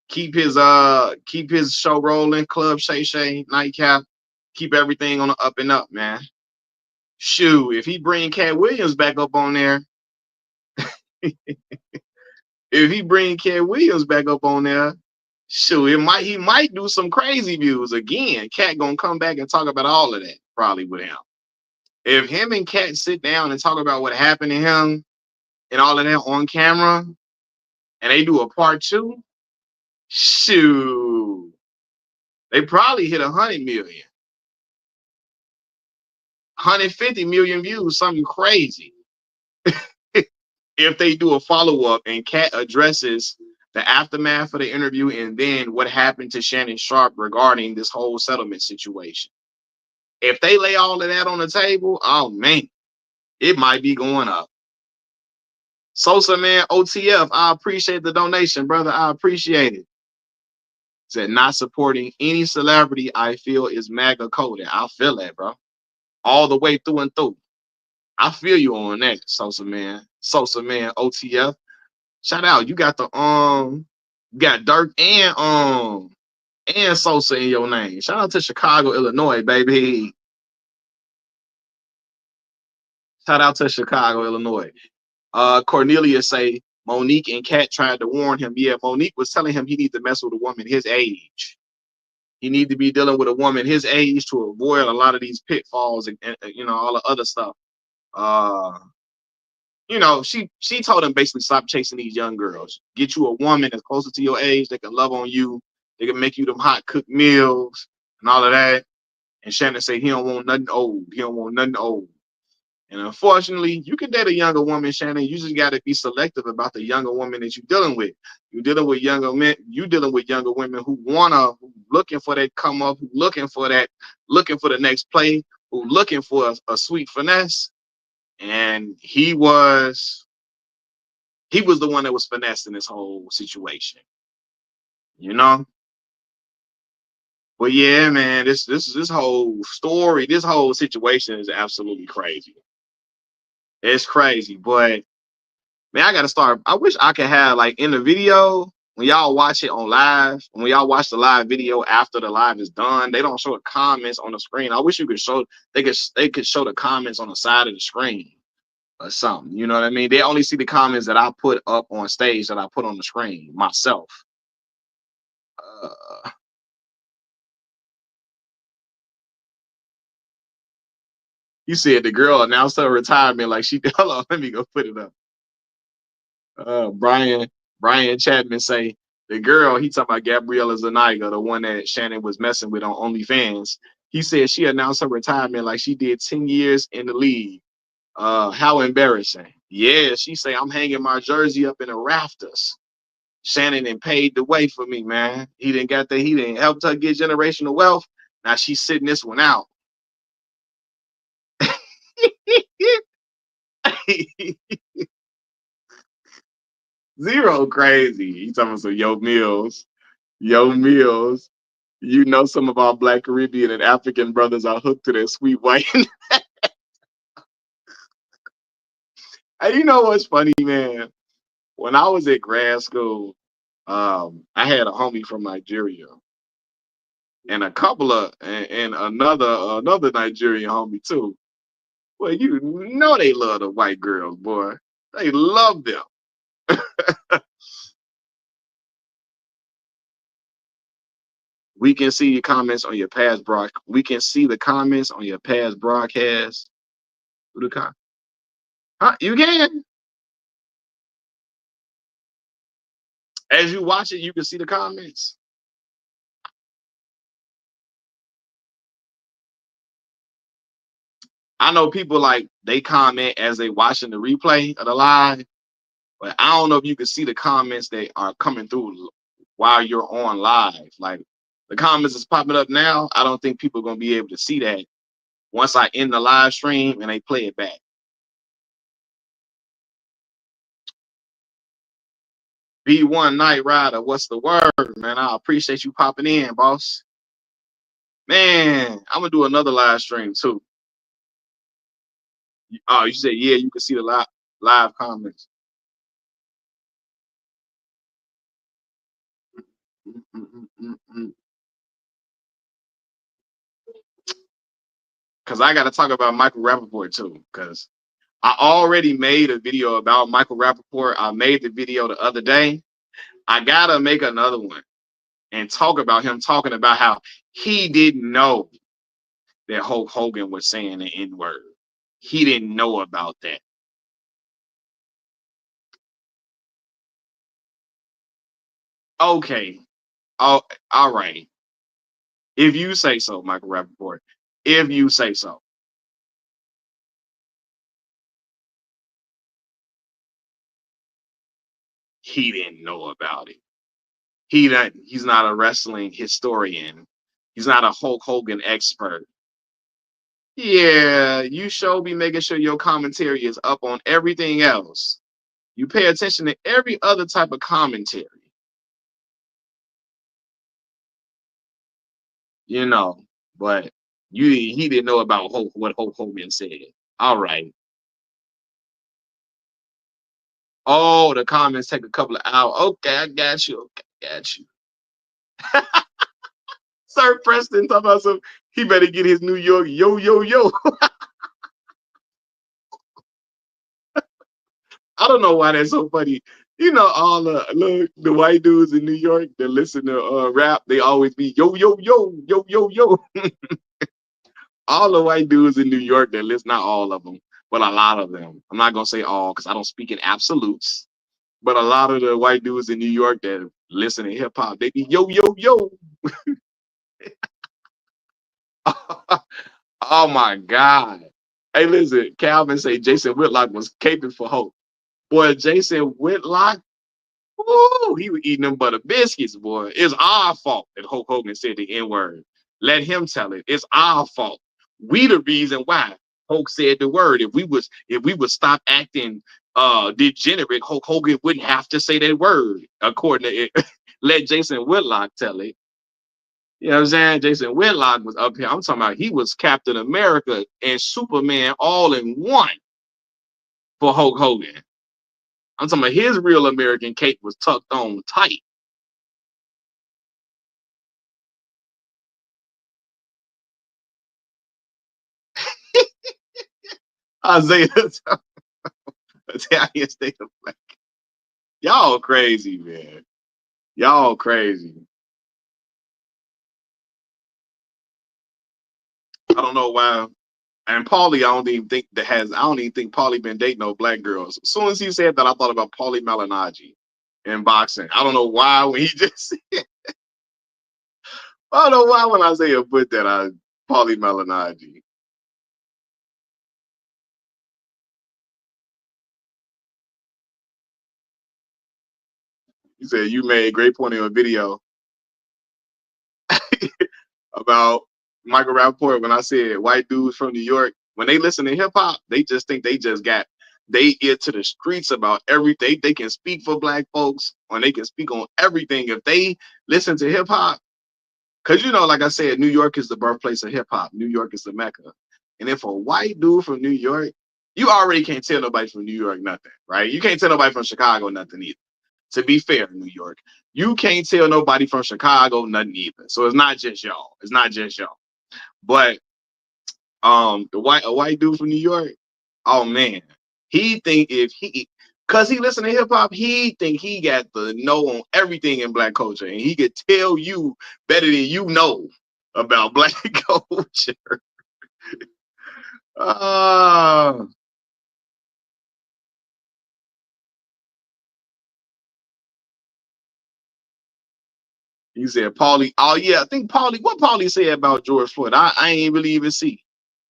Speaker 1: keep his show rolling, Club Shay Shay, Nightcap, keep everything on the up and up, man. Shoot, if he bring Cat Williams back up on there, shoot, he might do some crazy views again. Cat gonna come back and talk about all of that probably with him. If him and Cat sit down and talk about what happened to him and all of that on camera, and they do a part 2, shoot, they probably hit 100 million, 150 million views, something crazy. If they do a follow-up and Cat addresses the aftermath of the interview and then what happened to Shannon Sharpe regarding this whole settlement situation. If they lay all of that on the table, oh man, it might be going up. Sosa man, OTF, I appreciate the donation, brother. I appreciate it. Said not supporting any celebrity I feel is MAGA coded. I feel that, bro. All the way through and through. I feel you on that, Sosa man. Sosa man, OTF. Shout out. You got Dirk and Sosa in your name. Shout out to Chicago, Illinois, baby. Shout out to Chicago, Illinois. Cornelia say Monique and Kat tried to warn him. Yeah, Monique was telling him he needs to mess with a woman his age. He need to be dealing with a woman his age to avoid a lot of these pitfalls and all the other stuff. She told him basically stop chasing these young girls. Get you a woman that's closer to your age that can love on you. They can make you them hot cooked meals and all of that. And Shannon said he don't want nothing old. He don't want nothing old. And unfortunately, you can date a younger woman, Shannon. You just got to be selective about the younger woman that you're dealing with. You're dealing with younger men. You dealing with younger women who who looking for that come up, who looking for the next play, who looking for a sweet finesse. And he was the one that was finessed in this whole situation, you know. But yeah, man, this whole story, this whole situation is absolutely crazy. It's crazy, but man, I gotta start. I wish I could have like in the video when y'all watch it on live, when y'all watch the live video after the live is done, they don't show the comments on the screen. I wish you could show they could show the comments on the side of the screen or something. You know what I mean? They only see the comments that I put up on stage that I put on the screen myself. Uh, you said the girl announced her retirement like she. Hold on, let me go put it up. Brian Chapman say the girl he talking about Gabriella Zaniga, the one that Shannon was messing with on OnlyFans. He said she announced her retirement like she did 10 years in the league. How embarrassing. Yeah, she say I'm hanging my jersey up in the rafters. Shannon and paid the way for me, man. He didn't help her get generational wealth. Now she's sitting this one out. Zero crazy. He talking about some Yo Mills. You know some of our Black Caribbean and African brothers are hooked to that sweet white. And you know what's funny, man? When I was at grad school, I had a homie from Nigeria and a couple of and another Nigerian homie too. Well, you know they love the white girls, boy. They love them. We can see your comments on your past broad. We can see the comments on your past broadcast. Huh? You can. As you watch it, you can see the comments. I know people like they comment as they watching the replay of the live, but I don't know if you can see the comments that are coming through while you're on live. Like the comments is popping up now. I don't think people are gonna be able to see that once I end the live stream and they play it back. B1 Night Rider, what's the word, man? I appreciate you popping in, boss. Man, I'm gonna do another live stream too. Oh, you said yeah, you can see the live comments. Because I got to talk about Michael Rappaport too. Because I already made a video about Michael Rappaport. I made the video the other day. I gotta make another one and talk about him talking about how he didn't know that Hulk Hogan was saying the N-word. He didn't know about that. Okay. Oh, all right. If you say so, Michael Rappaport. If you say so. He didn't know about it. He's not a wrestling historian. He's not a Hulk Hogan expert. Yeah, you should be making sure your commentary is up on everything else. You pay attention to every other type of commentary, you know. But he didn't know about what Hulk Hogan said. All right. Oh, the comments take a couple of hours. Okay, I got you. Okay, I got you. Sir Preston talking about some. He better get his New York yo. I don't know why that's so funny. You know, all the white dudes in New York that listen to rap, they always be yo. All the white dudes in New York that listen, not all of them, but a lot of them. I'm not gonna say all because I don't speak in absolutes, but a lot of the white dudes in New York that listen to hip hop, they be yo. Oh my god. Hey, listen, Calvin say Jason Whitlock was caping for Hulk. Boy, Jason Whitlock, ooh, he was eating them butter biscuits, boy. It's our fault that Hulk Hogan said the N-word. Let him tell it. It's our fault. We the reason why Hulk said the word. If we would stop acting degenerate, Hulk Hogan wouldn't have to say that word, according to it. Let Jason Whitlock tell it. You know what I'm saying? Jason Whitlock was up here. I'm talking about he was Captain America and Superman all in one for Hulk Hogan. I'm talking about his real American cape was tucked on tight. Isaiah Italian state of black. Y'all crazy, man. Y'all crazy. I don't know why. And Paulie, I don't even think Paulie been dating no black girls. As soon as he said that, I thought about Paulie Malignaggi in boxing. I don't know why when he just I don't know why when Isaiah put that on Paulie Malignaggi. He said you made a great point in a video about Michael Rappaport when I said white dudes from New York, when they listen to hip hop, they just think they just got they ear to the streets about everything. They can speak for black folks, or they can speak on everything. If they listen to hip hop, because like I said, New York is the birthplace of hip hop. New York is the Mecca. And if a white dude from New York, you already can't tell nobody from New York nothing, right? You can't tell nobody from Chicago nothing either. To be fair, New York, you can't tell nobody from Chicago nothing either. So it's not just y'all. It's not just y'all. But a white dude from New York, oh man, he think if he cause he listen to hip hop, he think he got the know on everything in black culture, and he could tell you better than you know about black culture. Uh, he said Paulie. Oh yeah, I think Paulie. What Paulie said about George Floyd? I ain't really even see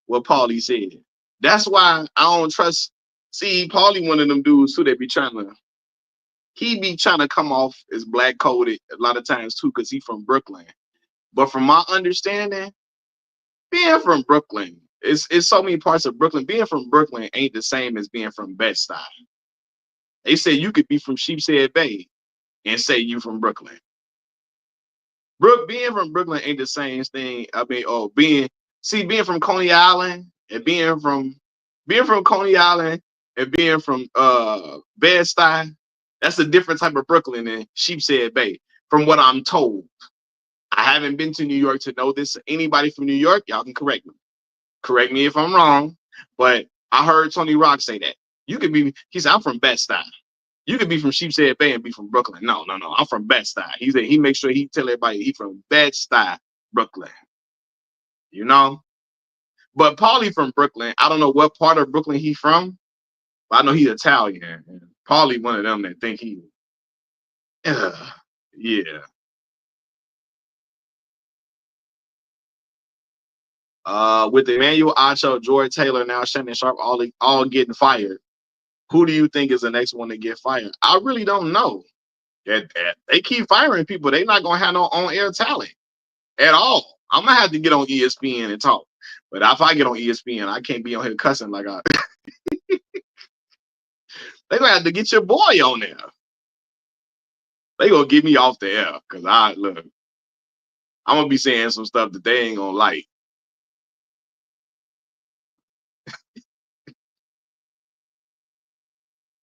Speaker 1: what Paulie said. That's why I don't trust. See, Paulie one of them dudes who they be trying to. He be trying to come off as black coded a lot of times too, because he from Brooklyn. But from my understanding, being from Brooklyn, it's so many parts of Brooklyn. Being from Brooklyn ain't the same as being from Bed-Stuy. They say you could be from Sheepshead Bay and say you from Brooklyn. Being from Brooklyn ain't the same thing. I mean, being from Coney Island and being from Coney Island and being from Bed-Stuy, that's a different type of Brooklyn than Sheepshead Bay, from what I'm told. I haven't been to New York to know this. Anybody from New York, y'all can correct me. Correct me if I'm wrong, but I heard Tony Rock say that. He said, I'm from Bed-Stuy. You could be from Sheepshead Bay and be from Brooklyn. No, no, no. I'm from Bed-Stuy. He said he makes sure he tell everybody he from Bed-Stuy, Brooklyn. You know? But Paulie from Brooklyn, I don't know what part of Brooklyn he from, but I know he's Italian. And Paulie one of them that think he yeah. With Emmanuel Acho, George Taylor, now Shannon Sharpe, all getting fired. Who do you think is the next one to get fired? I really don't know. They keep firing people. They're not gonna have no on air talent at all. I'm gonna have to get on ESPN and talk. But if I get on ESPN, I can't be on here cussing like I. They gonna have to get your boy on there. They gonna get me off the air because I look. I'm gonna be saying some stuff that they ain't gonna like.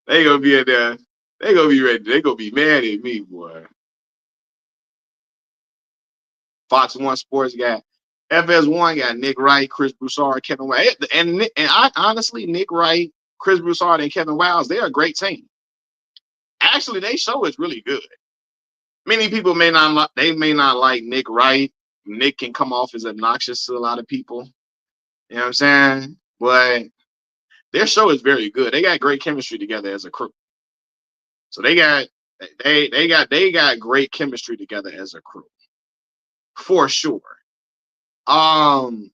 Speaker 1: They gonna be in there. They gonna be ready. They gonna be mad at me, boy. Fox One Sports got FS1 got Nick Wright, Chris Broussard, Kevin Wiles, and I honestly Nick Wright, Chris Broussard, and Kevin Wiles, they're a great team. Actually, they show is really good. Many people may not like Nick Wright. Nick can come off as obnoxious to a lot of people. You know what I'm saying? But their show is very good. They got great chemistry together as a crew. So they got great chemistry together as a crew. For sure. Um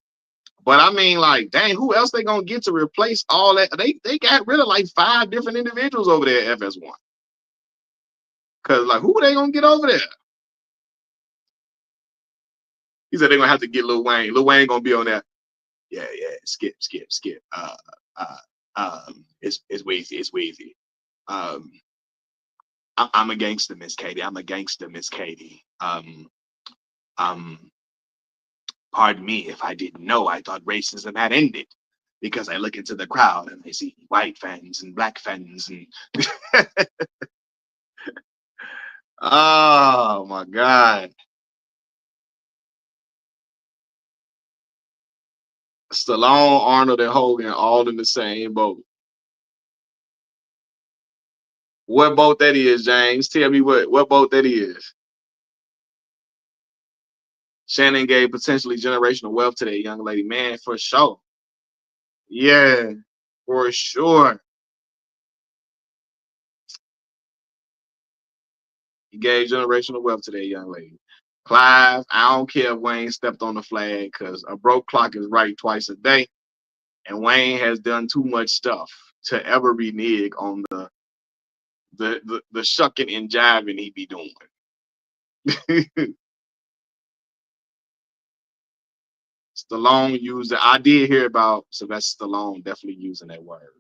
Speaker 1: But I mean, like, dang, who else they gonna get to replace all that? They got rid of like 5 different individuals over there at FS1. Cause like, who they gonna get over there? He said they're gonna have to get Lil Wayne. Lil Wayne gonna be on there. Yeah, skip. It's Weezy, it's Weezy. I'm a gangster, Miss Katie. I'm a gangster, Miss Katie. Um, pardon me if I didn't know. I thought racism had ended because I look into the crowd and I see white fans and black fans and oh my God. Stallone, Arnold, and Hogan all in the same boat. What boat that is, James? Tell me what boat that is. Shannon gave potentially generational wealth to that young lady. Man, for sure. Yeah, for sure. He gave generational wealth to that young lady. Clive, I don't care if Wayne stepped on the flag because a broke clock is right twice a day. And Wayne has done too much stuff to ever renege on the shucking and jiving he be doing. Stallone used it. I did hear about Sylvester Stallone definitely using that word.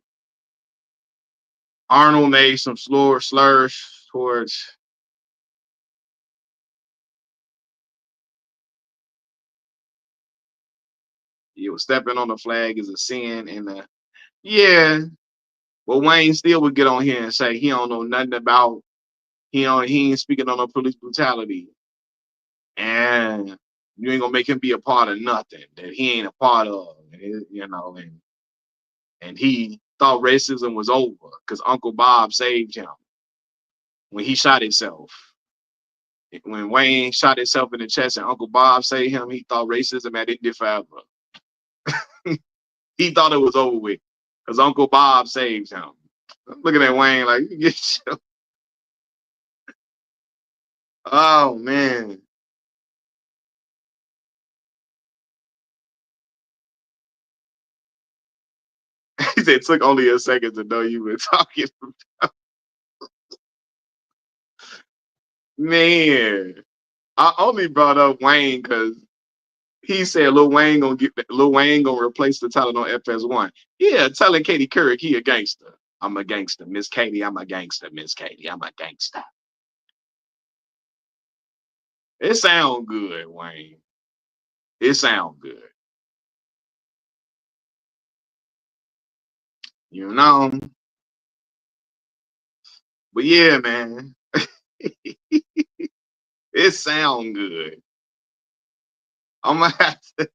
Speaker 1: Arnold made some slurs towards. You know, stepping on the flag is a sin, and yeah, but Wayne still would get on here and say he don't know nothing about he ain't speaking on no police brutality, and you ain't gonna make him be a part of nothing that he ain't a part of, you know, and he thought racism was over because Uncle Bob saved him when he shot himself. When Wayne shot himself in the chest and Uncle Bob saved him, he thought racism had ended forever. He thought it was over with because Uncle Bob saved him. I'm looking at Wayne like, you get your... oh man. He said it took only a second to know you were talking. Man, I only brought up Wayne because he said Lil Wayne gonna replace the title on FS1. Yeah, telling Katie Couric he a gangster. I'm a gangster, Miss Katie. I'm a gangster, Miss Katie. I'm a gangster. It sound good, Wayne. It sound good. You know? But yeah, man. It sound good. I'm gonna have to,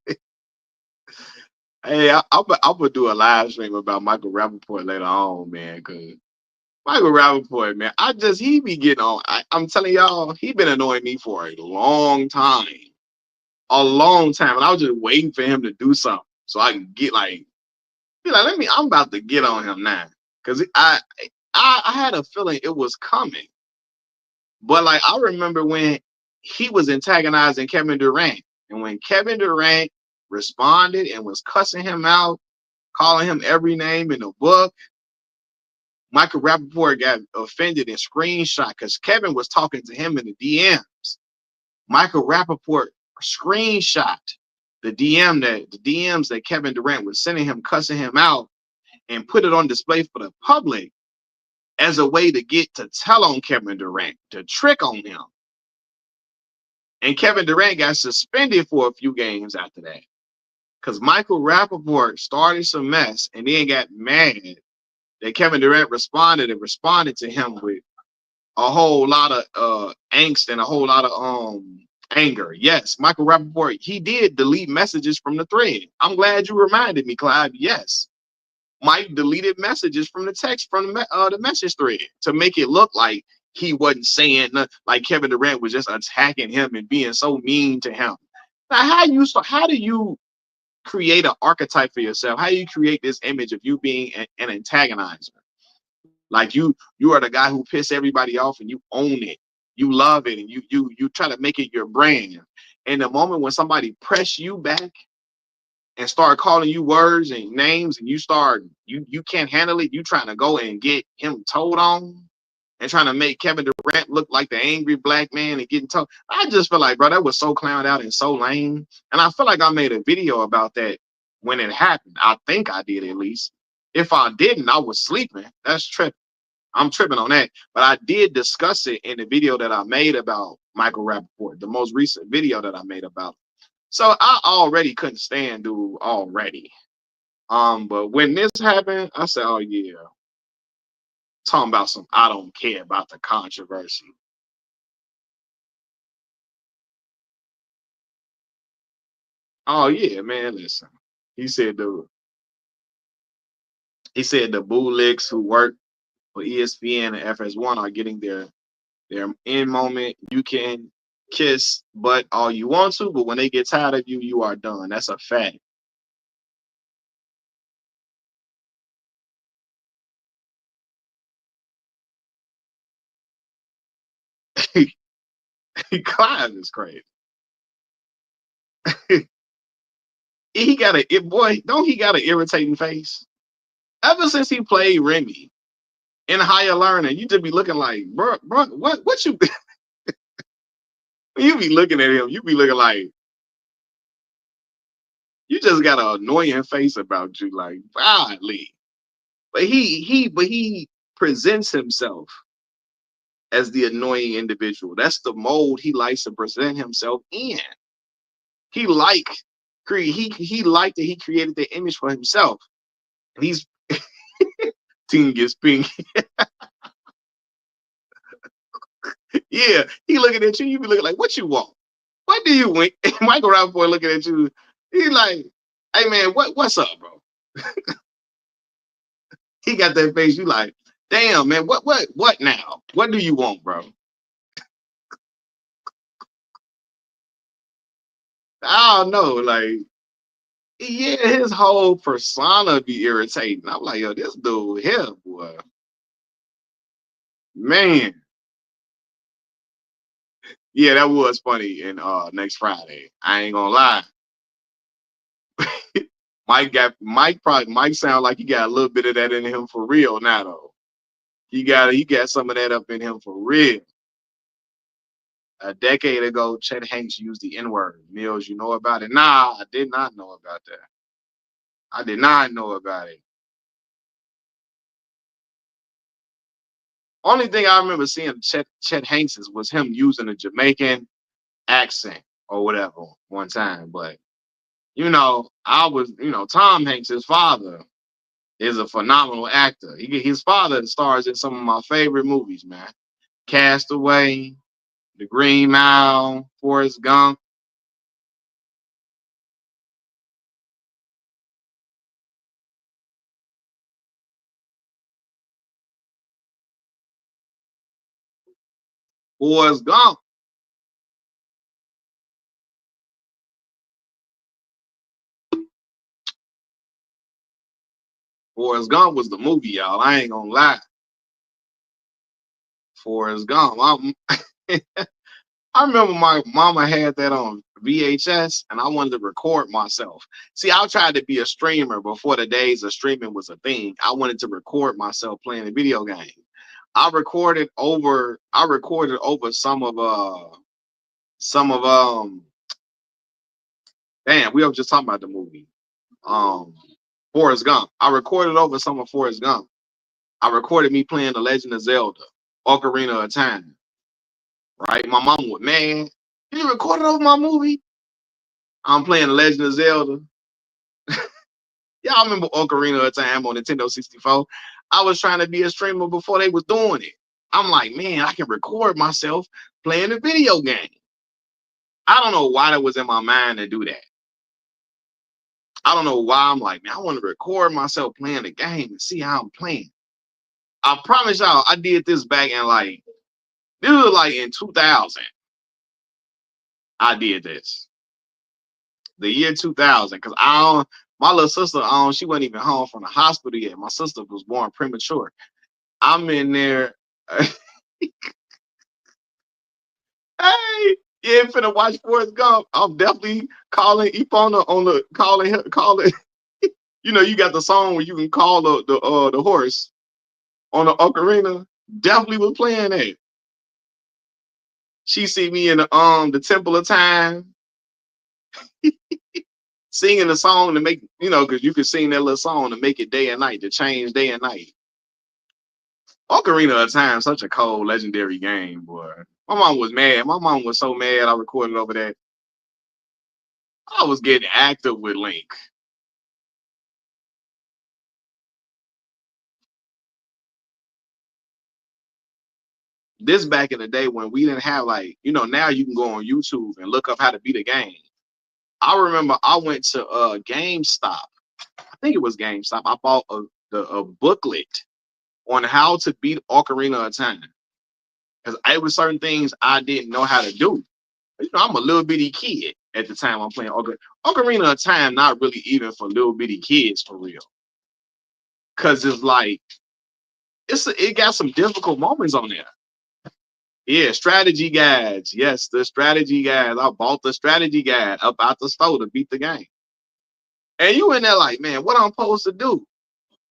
Speaker 1: hey, I'm gonna do a live stream about Michael Rappaport later on, man. Cause Michael Rappaport, man, he be getting on. I'm telling y'all, he been annoying me for a long time, and I was just waiting for him to do something so I can get like, be like, I'm about to get on him now, cause I had a feeling it was coming, but like I remember when he was antagonizing Kevin Durant, and when Kevin Durant responded and was cussing him out, calling him every name in the book, Michael Rappaport got offended and screenshot because Kevin was talking to him in the DMs. Michael Rappaport screenshot the DMs that Kevin Durant was sending him, cussing him out, and put it on display for the public as a way to get to tell on Kevin Durant, to trick on him. And Kevin Durant got suspended for a few games after that because Michael Rappaport started some mess and then got mad that Kevin Durant responded to him with a whole lot of angst and a whole lot of anger. Yes, Michael Rappaport, he did delete messages from the thread. I'm glad you reminded me, Clive. Yes, Mike deleted messages from the text from the message thread to make it look like he wasn't saying nothing, like Kevin Durant was just attacking him and being so mean to him. Now, how do you create an archetype for yourself? How do you create this image of you being an antagonizer? Like you are the guy who piss everybody off and you own it. You love it and you try to make it your brand. And the moment when somebody press you back and start calling you words and names, and you can't handle it. You trying to go and get him told on and trying to make Kevin Durant look like the angry black man and getting told. I just feel like, bro, that was so clowned out and so lame. And I feel like I made a video about that when it happened. I think I did, at least. If I didn't, I was sleeping. That's tripping. I'm tripping on that. But I did discuss it in the video that I made about Michael Rappaport, the most recent video that I made about him. So I already couldn't stand dude already. But when this happened, I said, oh yeah, talking about some I don't care about the controversy. Oh yeah, man, listen. He said the bootlicks who work for ESPN and FS1 are getting their in moment. You can kiss butt all you want to, but when they get tired of you, you are done. That's a fact. Clive is crazy. He got a boy, don't he got an irritating face? Ever since he played Remy in Higher Learning, you just be looking like, bro, what you you be looking at him, you be looking like you just got an annoying face about you, like godly. But he presents himself as the annoying individual. That's the mold he likes to present himself in. He like he liked that he created the image for himself. And he's team gets pink. Yeah, he looking at you, you be looking like, what you want? What do you want? Michael Rappaport looking at you, he like, hey man, what's up, bro? He got that face, you like, damn man, what now? What do you want, bro? I don't know, like, yeah, his whole persona be irritating. I'm like, yo, this dude here, boy, man. Yeah, that was funny in next Friday. I ain't gonna lie. Mike sound like he got a little bit of that in him for real now though. He got some of that up in him for real. A decade ago, Chet Hanks used the N-word. Mills, you know about it? Nah, I did not know about that. I did not know about it. Only thing I remember seeing Chet Hanks's was him using a Jamaican accent or whatever one time. But Tom Hanks, his father, is a phenomenal actor. His father stars in some of my favorite movies, man. Castaway, The Green Mile, Forrest Gump. Forrest Gump. Forrest Gump was the movie, y'all. I ain't gonna lie. Forrest Gump. I remember my mama had that on VHS, and I wanted to record myself. See, I tried to be a streamer before the days of streaming was a thing. I wanted to record myself playing a video game. I recorded over some of damn, we were just talking about the movie. Um Forrest Gump. I recorded over some of Forrest Gump. I recorded me playing The Legend of Zelda, Ocarina of Time. Right? My mom was mad. You recorded over my movie? I'm playing The Legend of Zelda. Y'all remember Ocarina of Time on Nintendo 64? I was trying to be a streamer before they was doing it. I'm like, man, I can record myself playing a video game. I don't know why that was in my mind to do that. I don't know why I'm like, man, I want to record myself playing the game and see how I'm playing. I promise y'all, I did this back in this was like in 2000. I did this. The year 2000, because my little sister, she wasn't even home from the hospital yet. My sister was born premature. I'm in there. Hey, You ain't finna watch Forrest Gump. I'm definitely calling Epona on the calling. You know, you got the song where you can call the horse on the ocarina. Definitely was playing that. She see me in the Temple of Time singing the song to make, you know, because you could sing that little song to make it day and night, to change day and night. Ocarina of Time, such a cold, legendary game, boy. My mom was mad. My mom was so mad I recorded over that. I was getting active with Link. This back in the day when we didn't have, like, you know, now you can go on YouTube and look up how to beat a game. I remember I went to GameStop. I think it was GameStop. I bought a booklet on how to beat Ocarina of Time. Because there were certain things I didn't know how to do. You know, I'm a little bitty kid at the time I'm playing Ocarina of Time, not really even for little bitty kids for real. Cause it's like it got some difficult moments on there. Yeah, strategy guides. Yes, the strategy guides. I bought the strategy guide up out the store to beat the game. And you in there like, man, what I'm supposed to do?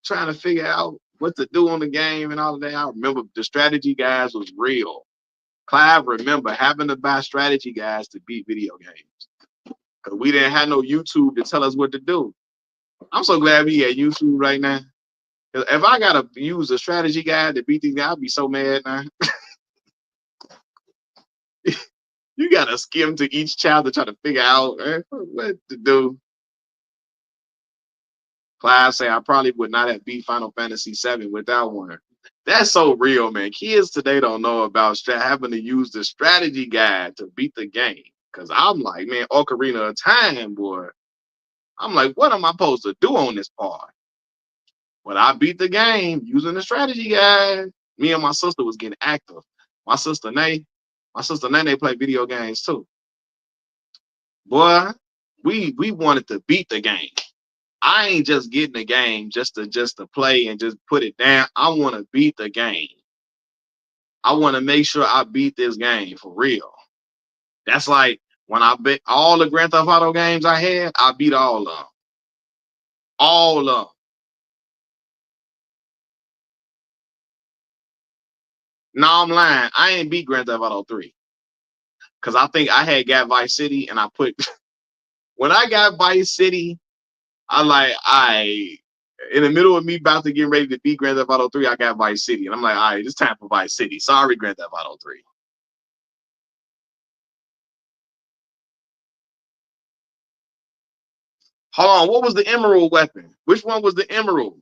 Speaker 1: Trying to figure out what to do on the game and all of that. I remember the strategy guides was real. Clive remember having to buy strategy guides to beat video games. Because we didn't have no YouTube to tell us what to do. I'm so glad we at YouTube right now. If I gotta use a strategy guide to beat these guys, I'd be so mad now. You gotta skim to each chapter try to figure out what to do. Clive say I probably would not have beat Final Fantasy VII without one. That's so real, man. Kids today don't know about having to use the strategy guide to beat the game. Cause I'm like, man, Ocarina of Time, boy. I'm like, what am I supposed to do on this part? But I beat the game using the strategy guide. Me and my sister was getting active. My sister Nay, they play video games too. Boy, we wanted to beat the game. I ain't just getting the game just to play and just put it down. I want to beat the game. I want to make sure I beat this game for real. That's like when I bet all the Grand Theft Auto games I had, I beat all of them. All of them. No, I'm lying. I ain't beat Grand Theft Auto 3. Because I think I had got Vice City and I put when I got Vice City, I in the middle of me about to get ready to beat Grand Theft Auto 3, I got Vice City. And I'm like, all right, it's time for Vice City. Sorry, Grand Theft Auto 3. Hold on, what was the emerald weapon? Which one was the emerald?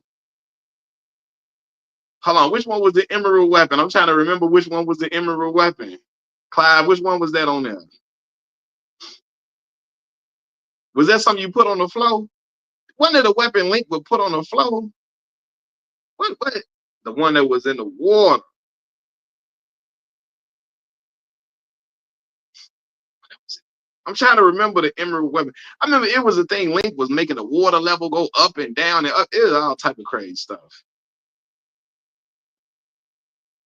Speaker 1: Hold on, which one was the emerald weapon? I'm trying to remember which one was the emerald weapon. Clive, which one was that on there? Was that something you put on the floor? Wasn't it a weapon Link would put on the floor? What? The one that was in the water. I'm trying to remember the emerald weapon. I remember it was a thing Link was making the water level go up and down and up. It was all type of crazy stuff.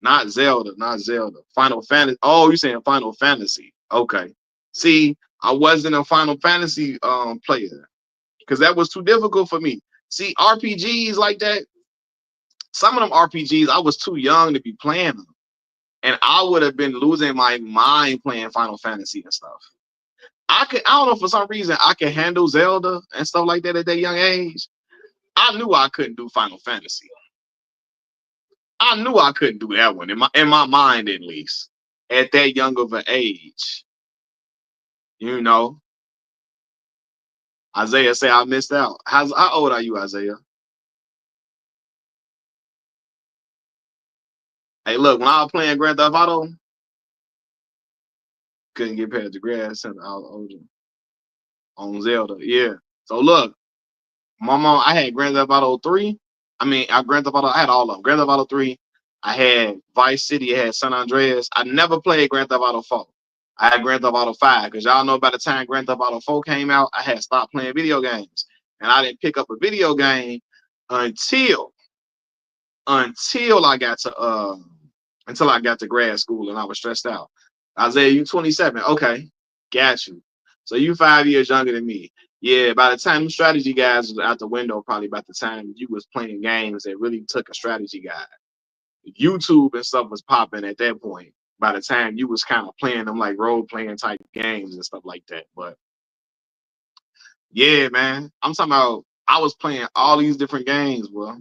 Speaker 1: Not Zelda, not Zelda. Final Fantasy. Oh, you saying Final Fantasy. Okay. See, I wasn't a Final Fantasy player because that was too difficult for me. See, RPGs like that, some of them RPGs, I was too young to be playing them. And I would have been losing my mind playing Final Fantasy and stuff. I don't know, for some reason I could handle Zelda and stuff like that at that young age. I knew I couldn't do Final Fantasy. I knew I couldn't do that one in my mind, at least at that young of an age. You know, Isaiah say I missed out. How old are you, Isaiah? Hey, look, when I was playing Grand Theft Auto, couldn't get past the grass and I was older on Zelda. Yeah. So look, my mom, I had Grand Theft Auto 3. I mean, Grand Theft Auto, I had all of them. Grand Theft Auto 3. I had Vice City. I had San Andreas. I never played Grand Theft Auto 4. I had Grand Theft Auto 5 because y'all know by the time Grand Theft Auto 4 came out, I had stopped playing video games. And I didn't pick up a video game until until I got to until I got to grad school and I was stressed out. Isaiah, you 27. Okay. Got you. So you 5 years younger than me. Yeah, by the time the strategy guys was out the window, probably by the time you was playing games that really took a strategy guide. YouTube and stuff was popping at that point. By the time you was kind of playing them like role playing type games and stuff like that. But yeah, man, I'm talking about I was playing all these different games, bro.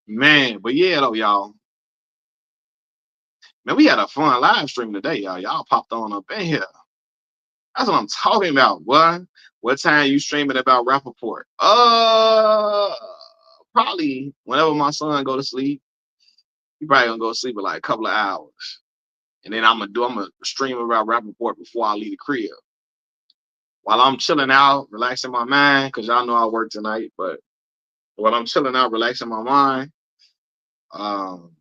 Speaker 1: Man, but yeah, though, y'all. Man, we had a fun live stream today, y'all. Y'all popped on up in here. That's what I'm talking about, boy. What time you streaming about Rappaport? Probably whenever my son go to sleep. He probably gonna go to sleep in like a couple of hours. And then I'm gonna stream about Rappaport before I leave the crib. While I'm chilling out, relaxing my mind, because y'all know I work tonight, but while I'm chilling out, relaxing my mind, um,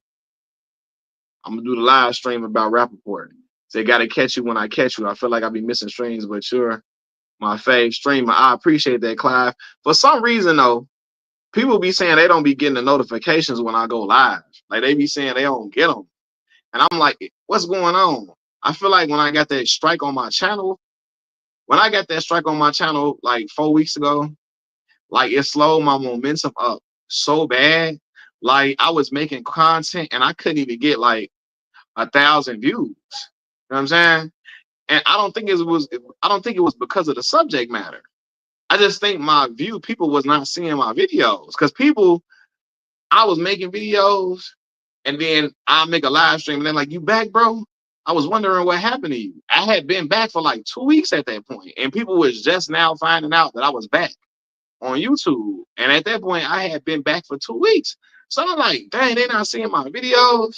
Speaker 1: I'm gonna do the live stream about Rappaport. They gotta catch you when I catch you. I feel like I be missing streams, but you're my fave streamer. I appreciate that, Clive. For some reason though, people be saying they don't be getting the notifications when I go live. Like they be saying they don't get them. And I'm like, what's going on? I feel like when I got that strike on my channel, like 4 weeks ago, like it slowed my momentum up so bad. Like I was making content and I couldn't even get like 1,000 views. You know what I'm saying? And I don't think it was because of the subject matter. I just think people was not seeing my videos. Because I was making videos and then I make a live stream and they're like, you back, bro? I was wondering what happened to you. I had been back for like 2 weeks at that point, and people was just now finding out that I was back on YouTube. And at that point, I had been back for 2 weeks. So I'm like, dang, they not seeing my videos.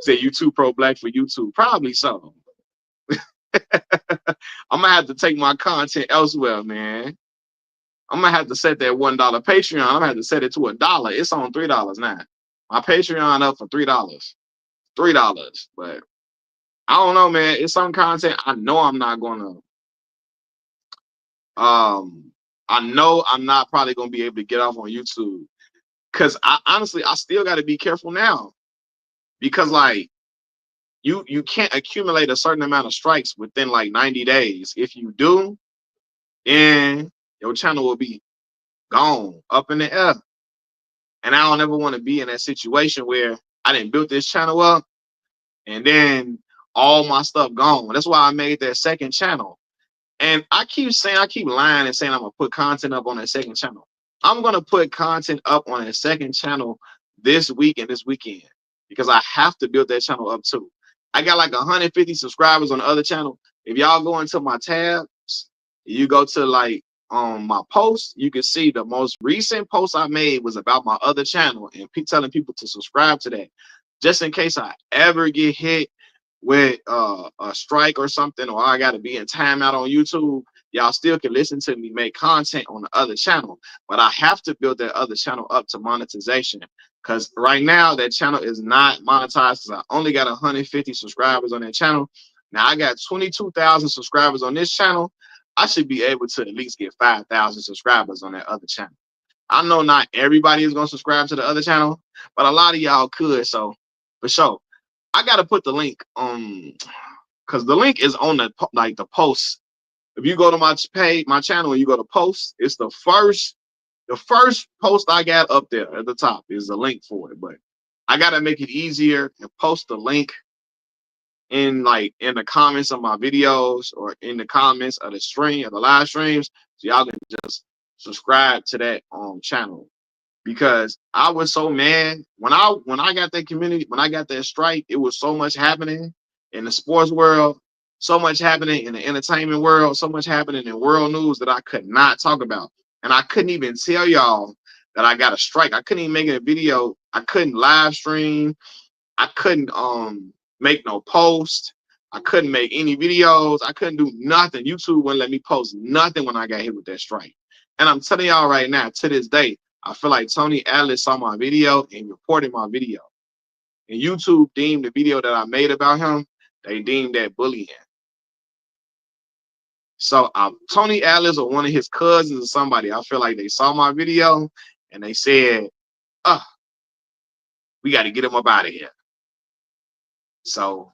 Speaker 1: Say YouTube Pro Black for YouTube. Probably so. I'm gonna have to take my content elsewhere, man. I'm gonna have to set that $1 Patreon. I'm gonna have to set it to $1. It's on $3 now. My Patreon up for $3. $3. But I don't know, man. It's some content I know I'm not gonna I know I'm not probably gonna be able to get off on YouTube. Cause I honestly I still gotta be careful now. Because like you can't accumulate a certain amount of strikes within like 90 days. If you do, then your channel will be gone up in the air. And I don't ever want to be in that situation where I didn't build this channel up and then all my stuff gone. That's why I made that second channel. And I keep lying and saying I'm gonna put content up on that second channel. I'm gonna put content up on a second channel this week and this weekend because I have to build that channel up too. I got like 150 subscribers on the other channel. If y'all go into my tabs, you go to like my post, you can see the most recent post I made was about my other channel and telling people to subscribe to that. Just in case I ever get hit with a strike or something, or I got to be in timeout on YouTube, y'all still can listen to me make content on the other channel. But I have to build that other channel up to monetization because right now that channel is not monetized because I only got 150 subscribers on that channel. Now I got 22,000 subscribers on this channel. I should be able to at least get 5,000 subscribers on that other channel. I know not everybody is going to subscribe to the other channel, but a lot of y'all could. So for sure, I gotta put the link because the link is on the post. If you go to my page, my channel, and you go to post, it's the first post I got up there at the top is the link for it. But I gotta make it easier and post the link in the comments of my videos or in the comments of the stream of the live streams, so y'all can just subscribe to that channel because I was so mad when I got that community, when I got that strike, it was so much happening in the sports world, so much happening in the entertainment world, so much happening in world news that I could not talk about. And I couldn't even tell y'all that I got a strike. I couldn't even make a video. I couldn't live stream. I couldn't make no post. I couldn't make any videos. I couldn't do nothing. YouTube wouldn't let me post nothing when I got hit with that strike. And I'm telling y'all right now, to this day, I feel like Tony Atlas saw my video and reported my video. And YouTube deemed the video that I made about him, they deemed that bullying. So Tony Atlas or one of his cousins or somebody, I feel like they saw my video and they said, "Oh, we got to get him up out of here." So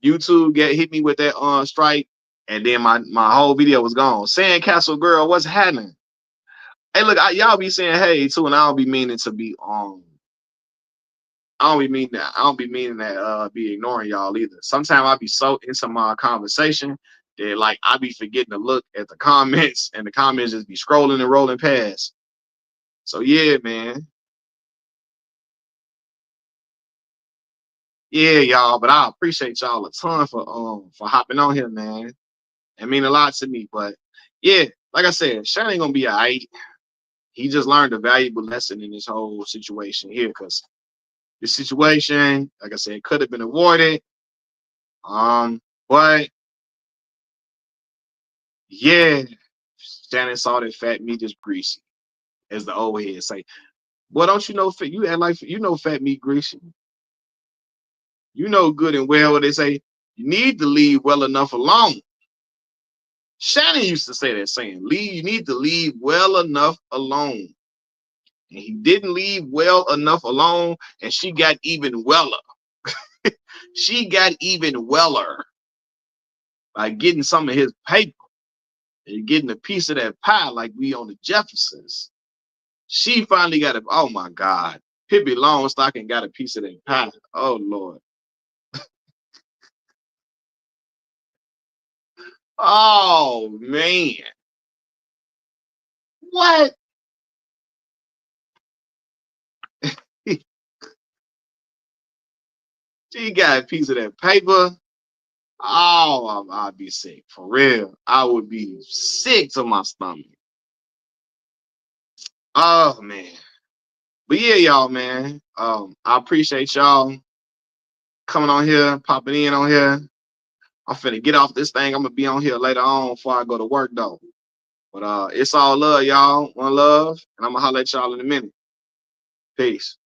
Speaker 1: YouTube hit me with that strike, and then my whole video was gone. Sandcastle girl, what's happening? Hey, look, y'all be saying hey too, and I don't be meaning to be I don't be meaning that. I don't be meaning that be ignoring y'all either. Sometimes I be so into my conversation that like I be forgetting to look at the comments, and the comments just be scrolling and rolling past. So yeah, man. Yeah, y'all. But I appreciate y'all a ton for hopping on here, man. It mean a lot to me. But yeah, like I said, Shannon ain't gonna be alright. He just learned a valuable lesson in this whole situation here, because this situation, like I said, could have been avoided. But yeah, Shannon saw that fat meat is greasy, as the old head say. Well, don't you know you act like you know fat meat greasy. You know good and well what they say. You need to leave well enough alone. Shannon used to say that saying, you need to leave well enough alone. And he didn't leave well enough alone, and she got even weller. She got even weller by getting some of his paper and getting a piece of that pie like we on the Jeffersons. She finally got it. Oh my God. Pippi Longstocking got a piece of that pie. Oh Lord. Oh man. What? She got a piece of that paper. Oh, I'd be sick. For real. I would be sick to my stomach. Oh man. But yeah, y'all, man. I appreciate y'all coming on here, popping in on here. I'm finna get off this thing. I'm gonna be on here later on before I go to work though. But it's all love, y'all. One love. And I'm gonna holler at y'all in a minute. Peace.